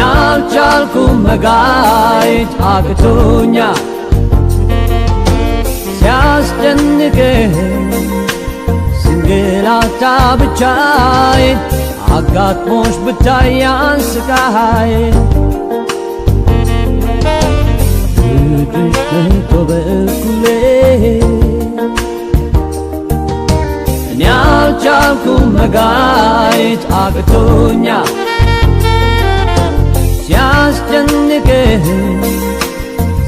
አልቻልኩም መጋየት አቅቶኛል ሲያስጨንቀኝ ስንገላታ ብቻዬን አጋጥሞሽ ብታይ ያን ስቃዬን ልብሽ መቶ በኩሌ እኔ አልቻልኩም መጋየት አቅቶኛል ሲያስጨንቀኝ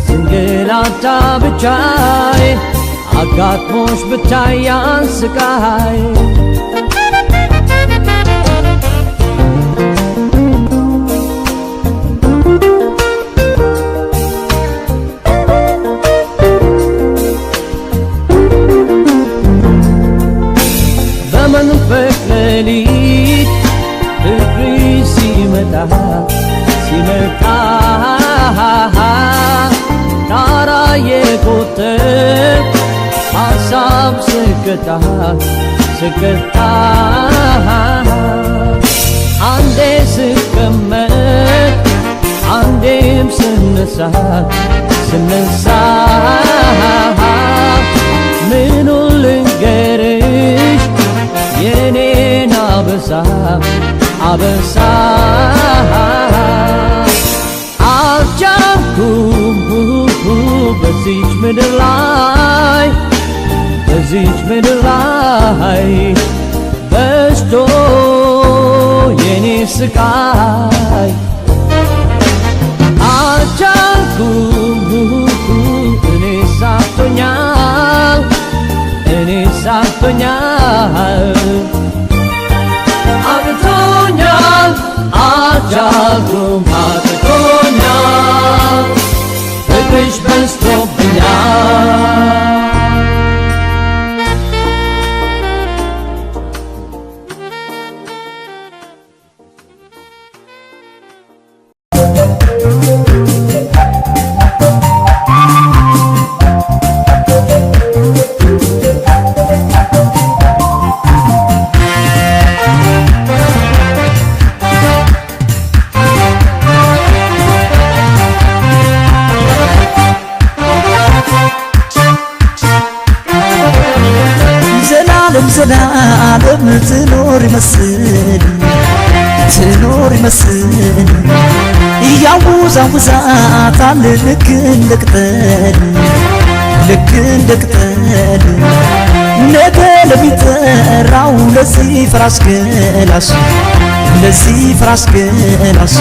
ስንገላታ ብቻዬን አጋጥሞሽ ብታይ ያን ስቃዬን በመንፈቅ ሌሊት ፍቅርሽ ሲመጣ ጣራ የቆጠር ሐሳብ ስቀጣ አንዴ ስቀመጥ አንዴም ስነሳ ምኑን ልንገርሽ የኔን አበሳ አልቻልኩም በዚች ምድር ላይ በዝቶ የኔ ስቃይ አልቻልኩም እኔ ሳቅቶኛል አቅቶኛል አልቻልኩም አቅቶኛል ፍቅርሽ በዝቶብኛል ዘላለም ትኖር ይመስል እያውስ ያወዛውዛታል ልክ እንደ ቅጠል ልክ እንደ ቅጠል ነገ ለሚጠራው ለዚህ ፍራስ ገላሽ ለዚህ ፍራስ ገላሽ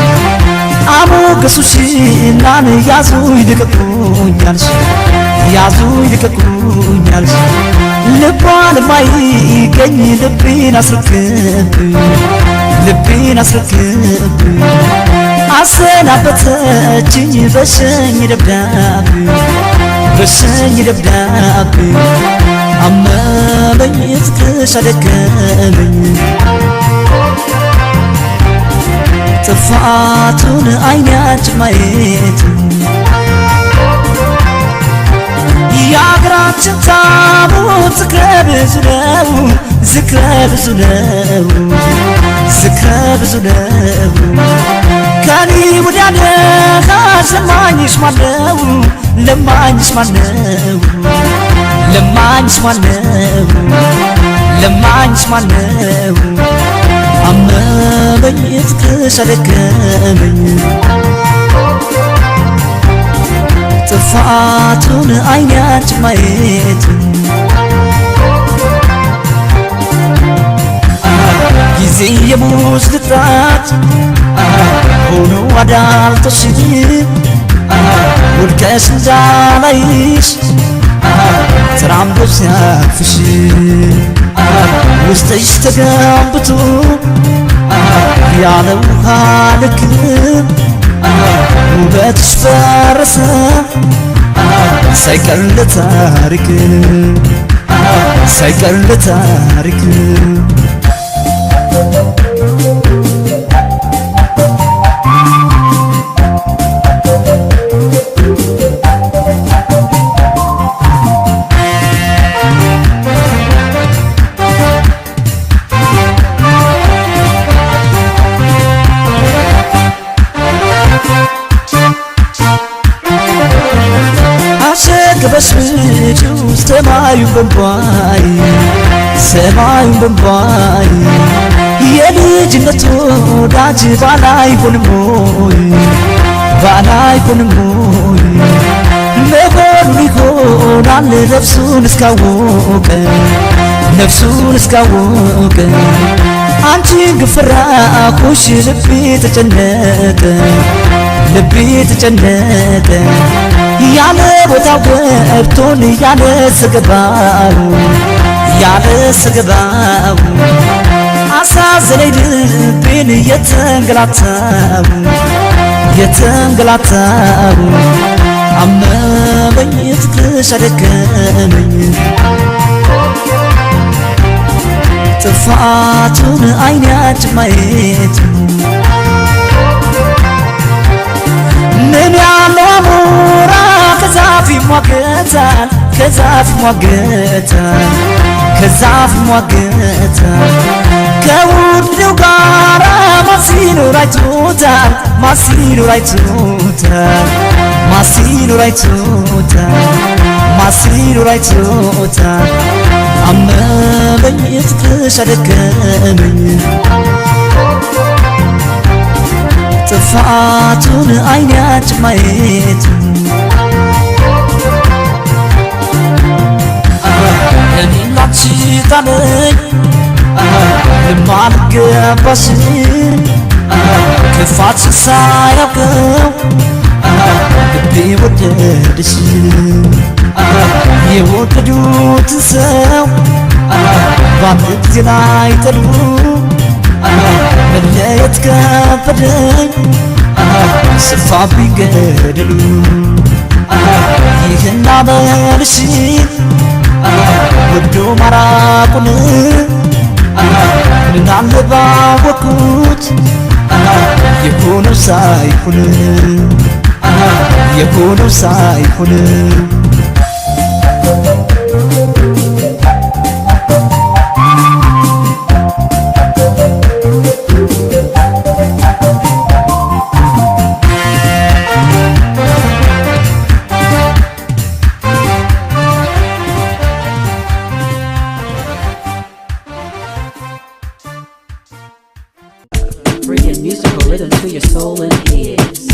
አሞገሱሽናን ያዙ ይልቀቁኛልሽ ያዙ ይልቀቁኛልሽ ልቧን ማይገኝ ልቤን አስረክብ ልቤን አስረክብ አሰናበተችኝ በሸኝ ደብዳቤ በሸኝ ደብዳቤ አመመኝ ፍቅርሽ አደከመኝ ጥፋቱን አይናችን ማየት የአገራችን ታቦት ዝክረ ብዙ ነው ዝክረ ብዙ ነው ዝክረ ብዙ ነው ከኔ ወዲያ ደኻሽ ለማኝሽ ማነው ለማኝሽ ማነው ለማኝሽ ማነው ለማኝሽ ማነው አመመኝ ፍቅርሽ አደከመኝ ጥፋቱን አይናችን ማየት ጊዜ የሙዝ ልጥራት ሆኖ አዳልጦሽ ወድቀሽ እንዳላይሽ ተራምዶ ሲያቅፍሽ ውስጥሽ ተገንብቶ ያለ ውሃ ልክ ውበትሽ ፈረሰ ሳይቀር ለታሪክ ሳይቀር ለታሪክ በስምጪው ሰማዩን በንቧይ ሰማዩን በንቧይ የልጅነት ወዳጅ ባላይ ሆንሞይ ባላይ ሆንሞይ መሆኑ ይሆናል ነፍሱን እስካወቀ ነፍሱን እስካወቀ አንቺን ግፍራኩሽ ልቤ ተጨነቀ ልቤ ተጨነቀ ያለ ቦታው ገብቶን ያለ ስገባው ያለ ስገባው አሳዘነኝ ልቤን የተንገላታው የተንገላታው አመመኝ ፍቅርሽ አደከመኝ ጥፋቱን አይናችን ማየት ምን ያለው አሞራ ከዛፍ ይሟገታል ከዛፍ ይሟገታል ከዛፍ ይሟገታል ከውድው ጋራ ማሲኖር አይቶታል ማሲኖር አይቶታል ማሲኖር አይቶታል ማሲኖር አይቶታል አመመኝ ፍቅርሽ አደከመኝ ጥፋቱን አይናችን ማየት እኔና አንቺ ታለኝ ለማልገባሽ ክፋትሽን ሳያውቀው ልቤ ወደደሽ የወደዱትን ሰው በአንድ ጊዜ ላይ ጠሉ መለየት ከበደኝ ስፋብኝ ገደሉ ይህን አመልሽ ወዶ ማራቁን ምናለ ባወቅኩት የሆነው ሳይሆን የሆነው ሳይሆን Bringing musical rhythm to your soul and ears.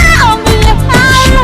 Now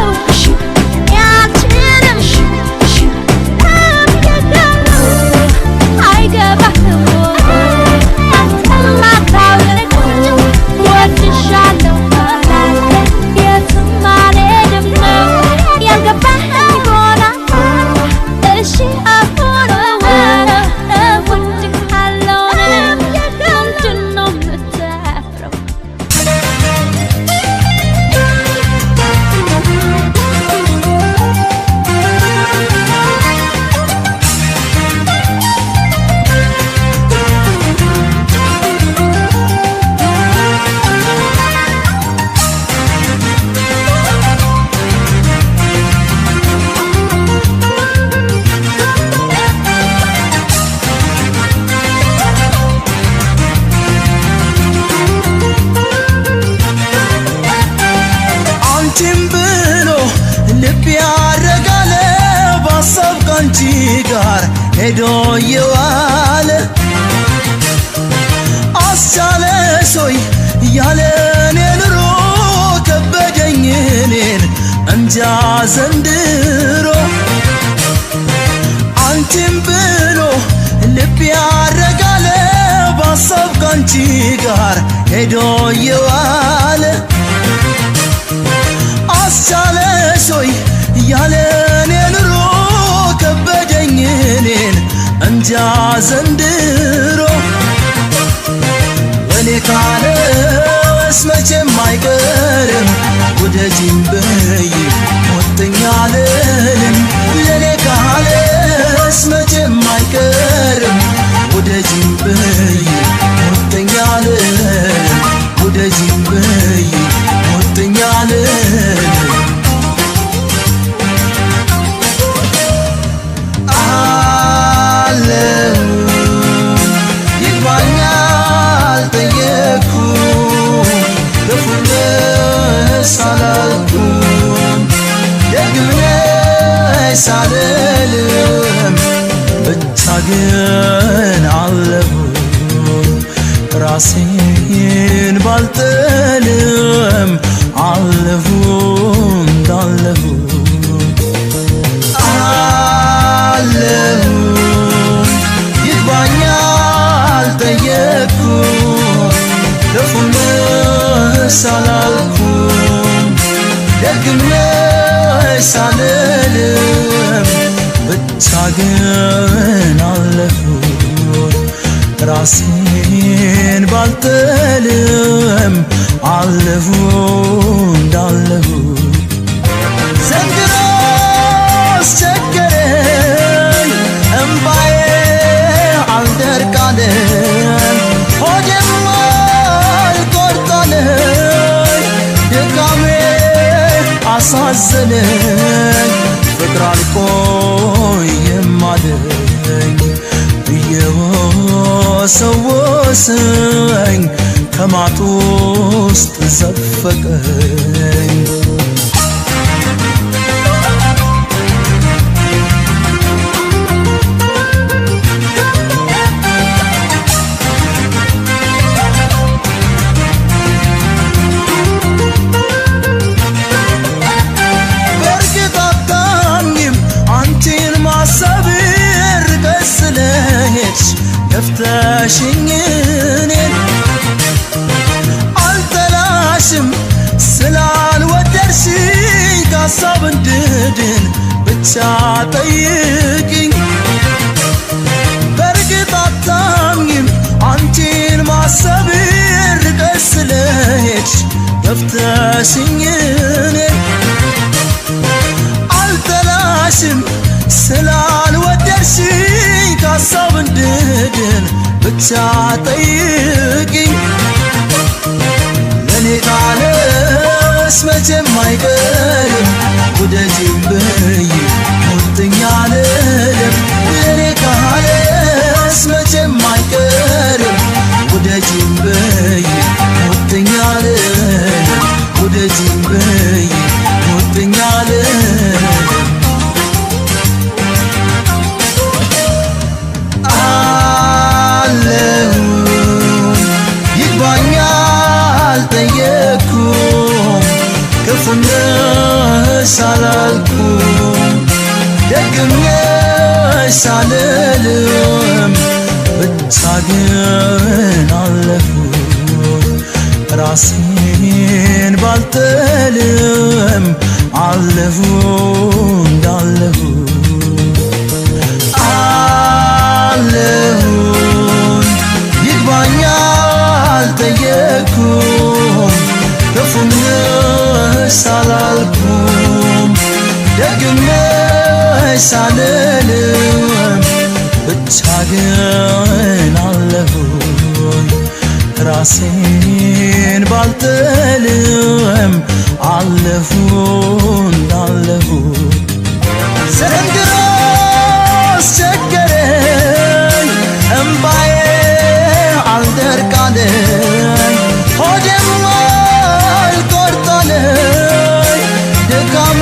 ልብ ያረጋለ ባሰብ ካንቺ ጋር ሄዶ የዋለ አስቻለሽ ሆይ ያለኔ ኑሮ ከበደኝ እኔን እንጃ ዘንድሮ አንቺን ብሎ ልብ ያረጋለ ባሰብ ካንቺ ጋር ሄዶ የዋለ አስቻለሽ ሆይ ያለኔ ኑሮ ከበደኝ እኔን እንጃ ዘንድሮ ለኔ ካለስ መቼም አይቀርም ውደጂኝ በይ ሞተኛ አልልም ለኔ ካለስ መቼም አይቀርም ውደጂኝ በይ ሞተኛ አልልም ውደጂኝ በይ ሞተኛ አልልም ሳልልም ብቻ ግን አለሁ ራሴን ባልጥልም አለሁ እንዳለሁ አለሁ ይግባኝ አልጠየቅኩም ክፉም ሳላልኩም ደግሜ ሳልልም ብቻ ግን አለሁ ራሴን ባልጥልም አለሁ እንዳለሁ ዘንድሮ አስቸገረኝ እምባዬ አልደርቃለም ሆዴም አልቆርጣለኝ ድካሜ አሳዘነኝ ፍቅር አልቆየም አለኝ እየወሰወሰኝ ከማጡ ውስጥ ዘፈቀኝ ገፍተሽኝ እኔን አልጠላሽም ስላልወደድሽኝ ከሀሳብ እንድድን ብቻ ጠይቂኝ በርግጥ አታምኝም አንቺን ማሰብ ርቀሽ ስለሄድሽ ገፍተሽኝ እኔን አልጠላሽም ስላልወደድሽኝ ከሀሳብ እንድድን ብቻ ጠይቂኝ ለኔ ካለስ መቼም አይቀርም ውደጂኝ በይ ሞተኛ አልልም ለኔ ካለስ መቼም አይቀርም ውደጂኝ በይ ሞተኛ አልልም ውደጂኝ በይ ሞተኛ አልልም ክፉም ሳላልኩም ደግሜ ሳልልም ብቻ ግን አለሁ ራሴን ባልጥልም አለሁ እንዳለሁ አለሁ ይግባኝ አልጠየቅኩም ክፉም ሳላልኩም ደግሜ ሳልልም ብቻ ግን አለሁ ራሴን ባልጥልም አለሁ እንዳለሁ ዘንድሮ አስቸገረኝ እምባዬ አልደርቃለኝ ሆዴም አልቆርጣለኝ ድካሜ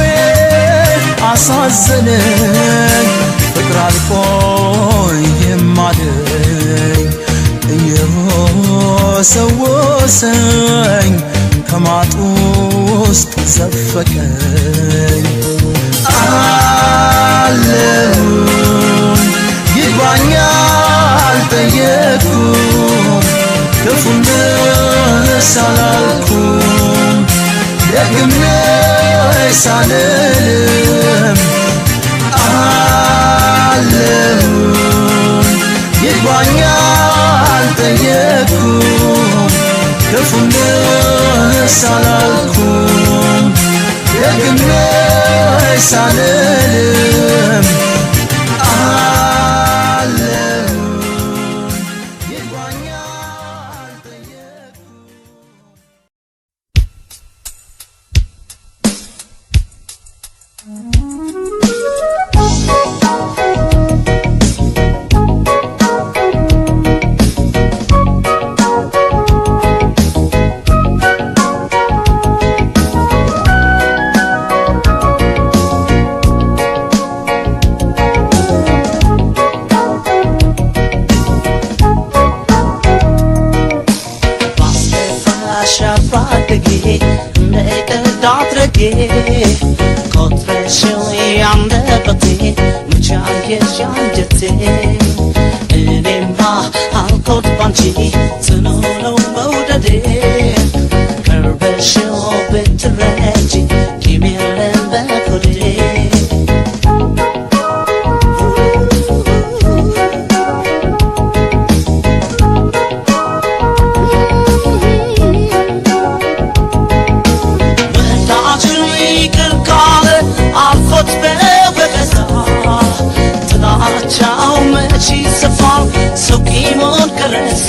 አሳዘነኝ ፍቅር አልቆይም አለኝ እየወሰወሰኝ ከማጡ ውስጥ ዘፈቀኝ አለሁኝ ይግባኝ አልጠየቅኩም ክፉ ነሽ አላልኩም ደግም ነሽ አልልም አለሁኝ ይግባኝ አልጠየቅኩም ክፉ ነሽ አላልኩም ደግም ነሽ አልልም አለሁኝ ይግባኝ አልጠየቅኩም አሻፋደጌ እንደቀልድ አድርጌ ቆጥረሽው ያንደበቴ መቻየሽ አንጀቴ እኔማ አልኮት ባንቺ ጽኑ ነው መውደዴ ቀርበሽው ብትረጂ ቂም የለም በሆዴ ቻው መቼ ይሰፋል ሰው ቂሙን ከረሳ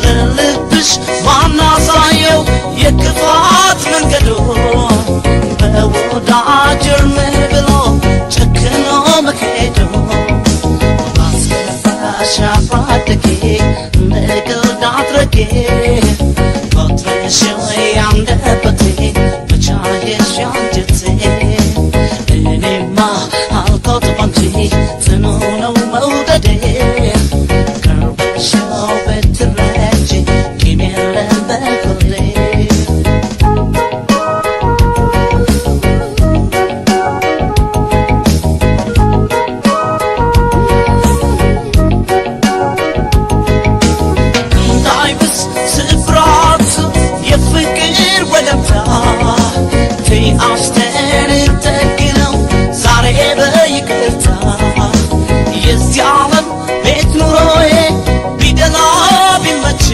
ለልብሽ ማናሳየው የክፋት መንገዱ በወዳጅ እርም ብሎ ጨክኖ መሄዱ አስከፋሽ አፋደጌ እንደቀልድ አድርጌ ቆጥረሽው ያንደበቴ መቻየሽ አንጀቴ እኔማ አልኮት ባንቺ ጽኑ ነው መውደዴ ቀርበሽው ብትረጂ ቂም የለም በሆዴ እንዳይብስ ስብራት የፍቅር ወለምታ አስተን ጠግነው ዛሬ በይቅርታ የዚህ ዓለም ቤት ኑሮዬ ቢደላ ቢመች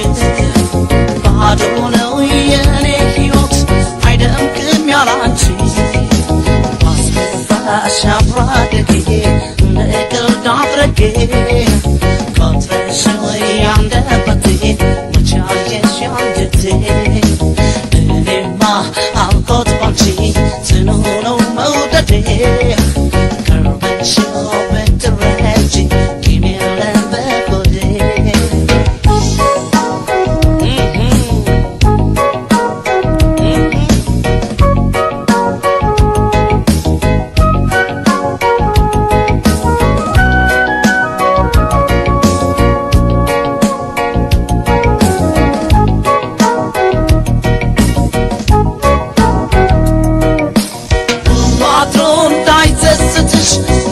ባዶ ነው የኔ ሕይወት አይደምቅም ያላንቺ ባስከፋሽ አፍራደጌ እንደቀልድ አድርጌ ቆጥረሽው ያንደበቴ መቻየሽ አንጀቴ እኔማ አልኮት ባንቺ ጽኑ ነው መውደዴ ቀርበሽው ብትረጂ ቂም የለም በሆዴ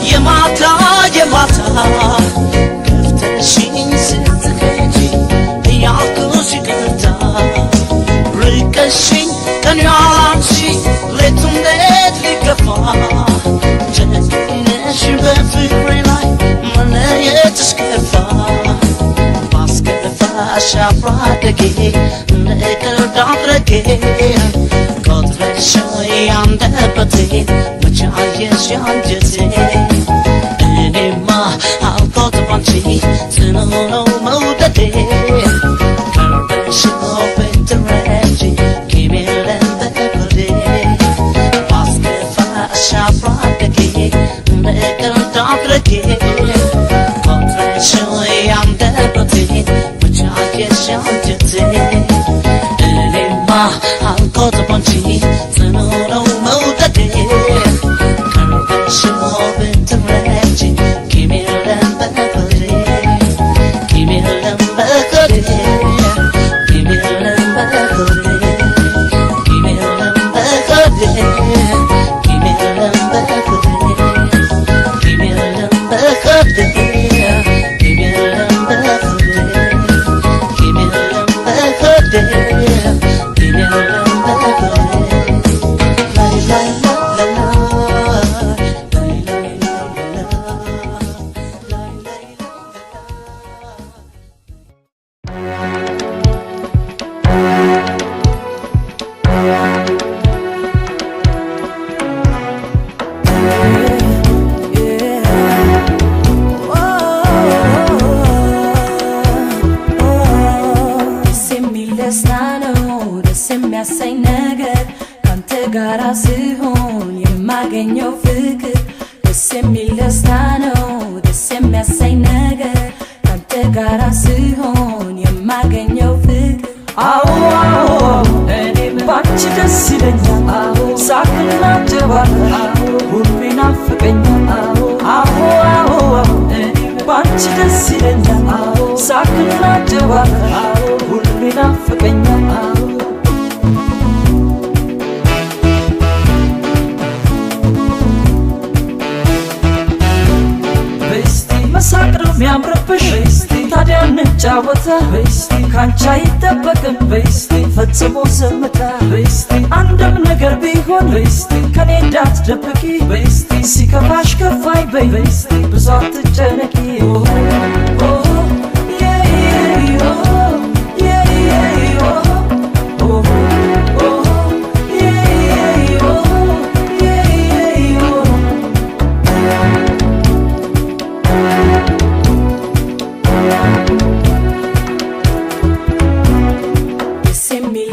የማታ የማታ ገፍተሽኝ ስትሄጂ እያልኩሽ ይቅርታ ርቀሽኝ ቀን ያላንቺ ሌቱ እንዴት ሊገፋ ጨክነሽ በፍቅሬ ላይ መለየትሽ ከፋ ባስከፋሽ አፍራደጌ እንደቀልድ አድርጌ ቆጥረሽው ያንደበቴ መቻየሽ አንጀቴ እኔማ አልኮት ባንቺ ጽኑ ነው መውደዴ ቀርበሽው ብትረጂ ቂም የለም በሆዴ ባስከፋሽ አፍራደጌ እንደቀልድ አድርጌ ቆጥረሽው ያንደበቴ መቻየሽ አንጀቴ እኔማ አልኮት ባንቺ ጽኑ ነው መውደዴ ስሆን የማገኘው ፍቅር ደስ የሚል ደስታ ነው ደስ የሚያሳይ ነገር ካንተ ጋራ ስሆን የማገኘው ፍቅር አዎ እኔም ባንቺ ደስ ይለኛል ሳቅና ጨዋታ ሁሉ ይናፍቀኛል አዎ እኔም ባንቺ ደስ ይለኛል ሳቅና ጨዋታ ሁሉ ይናፍቀኛል መሳቅ ነው የሚያምርብሽ ታዲያ እንጫወታ ካንቺ አይጠበቅም ፈጽሞ ዝምታ አንድም ነገር ቢሆን ከኔ እንዳትደብቂ ሲከፋሽ ከፋይ በይ ብዙ አትጨነቂ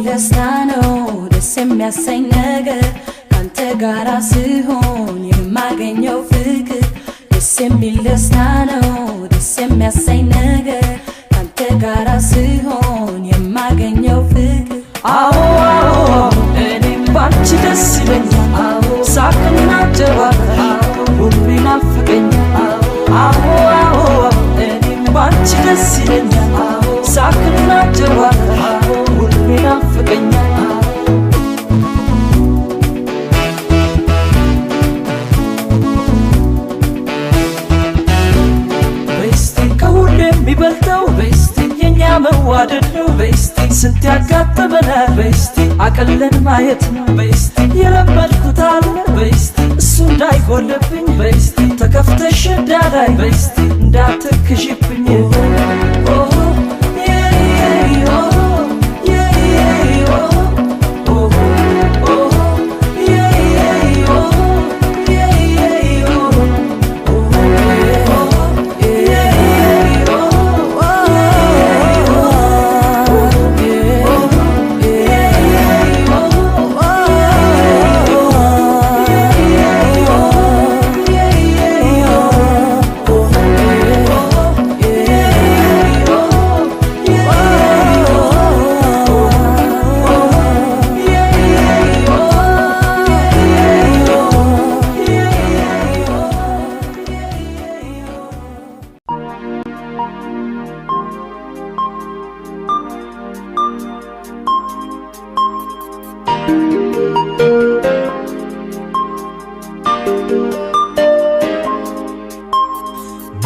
ደስታ ነው ደስ የሚያሰኝ ነገር ካንተ ጋራ ስሆን የማገኘው ፍቅር ደስ የሚል ደስታ ነው ደስ የሚያሰኝ ነገር ካንተ ጋራ ስሆን የማገኘው ፍቅር አዎ እኔም ባንቺ ደስ ይለኛል ሳቅና ጨዋታ ሁሉ ይናፍቀኛል አዎ እኔም ባንቺ ደስ ይለኛል ሳቅና ጨዋታ ሁሉ ይናፍቀኛል ከሁሉ የሚበልጠው የኛ መዋደድ ነው ስንት ያጋጠመናል አቀለን ማየት ነው የለመድኩት አለ እሱ እንዳይጎልብኝ ተከፍተሽ እንዳላይ እንዳትክሽብኝ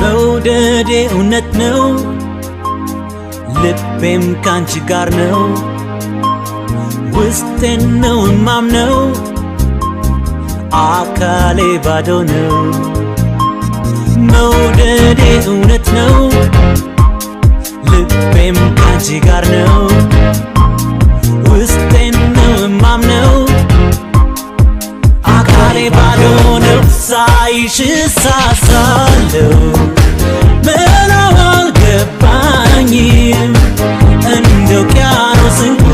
መውደዴ እውነት ነው ልቤም ካንቺ ጋር ነው ውስጤን ነው ማምነው አካሌ ባዶ ነው መውደዴ እውነት ነው ልቤም ካንቺ ጋር ነው ውስጤን ነው ማምነው አካሌ ባዶ ነው ሳይሽ ሳሳለው ምነው አልገባኝም እንደ ውቅያኖስ እንቁ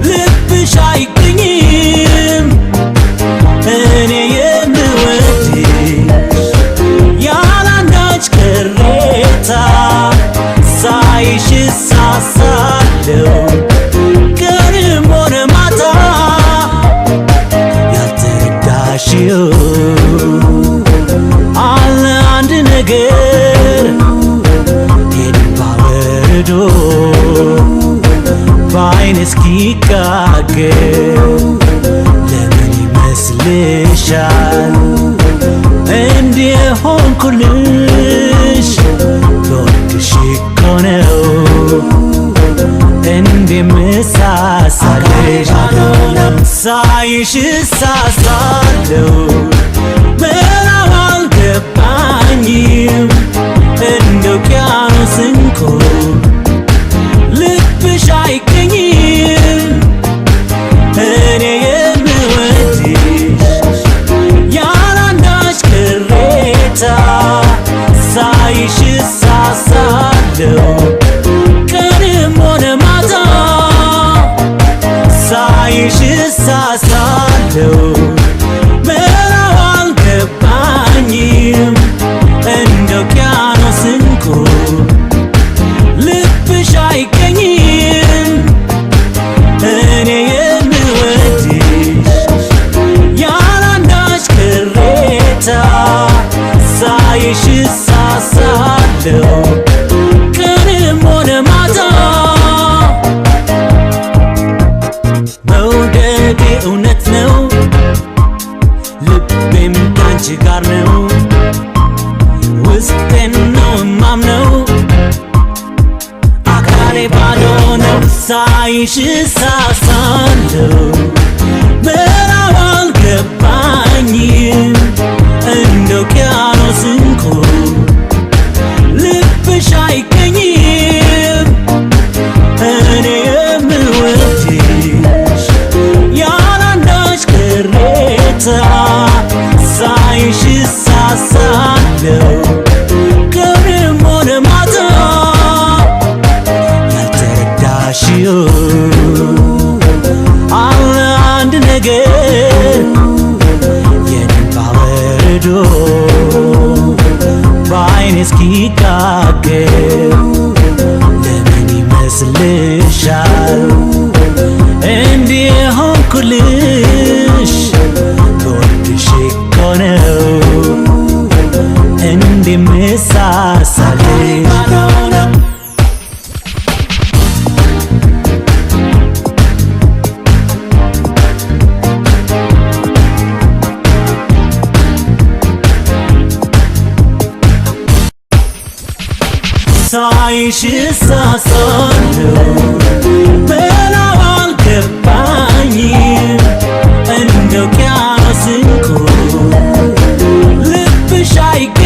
ልብሽ አይገኝም እኔ የምወድሽ ያላንዳች ቅሬታ ሳይሽ ሳሳለው ቀንም ሆነ ማታ ያልተረዳሽው አለ አንድ ነገር የልባ በረዶ በዓይን እስኪጋገር ለምን ይመስልሻል እንዲህ ሆንኩልሽ በወድሽ እኮ ነው እንደምሳሳልሽ ሳይሽ እሳሳለሁ ምነው አልገባኝም እንደ ውቅያኖስ እንቁ ልብሽ አይገኝም እኔ የምወድሽ ያላንዳች ቅሬታ ሳይሽ እሳሳለሁ ቀንም ሆነ ማታ ሳይሽ እሳሳለሁ እንቁ ልብሽ አይገኝም እኔ የምወድሽ ያላንዳች ቅሬታ ሳይሽ እሳሳለሁ ቀንም ሆነ ማታ መውደዴ እውነት ነው ልቤም ካንቺ ጋር ነው ውስጤን ነው እማምነው አካሌ ባዶ ነው ሳይሽ እሳሳለሁ ምዕራብ አልገባኝም እንደ ውቅያኖስ እንቁ ልብሽ አይገኝም እኔ የምወድሽ ያላንዳች ቅሬታ ሳይሽ እሳሳለሁ ቀንም ሆነ ማታ ያልተረዳሽው አለ አንድ ነገር የኔን ባወርዶ በአይኔ እስኪጋገር ለምን ይመስልሻል እንዲህ ሆንኩልሽ በወድሽ እኮ ነው እንደምሳሳልሽ ሳይሽ እሳሳለሁ ምዕራብ አልገባኝም እንደ ውቅያኖስ እንቁ ልብሽ አይገኝም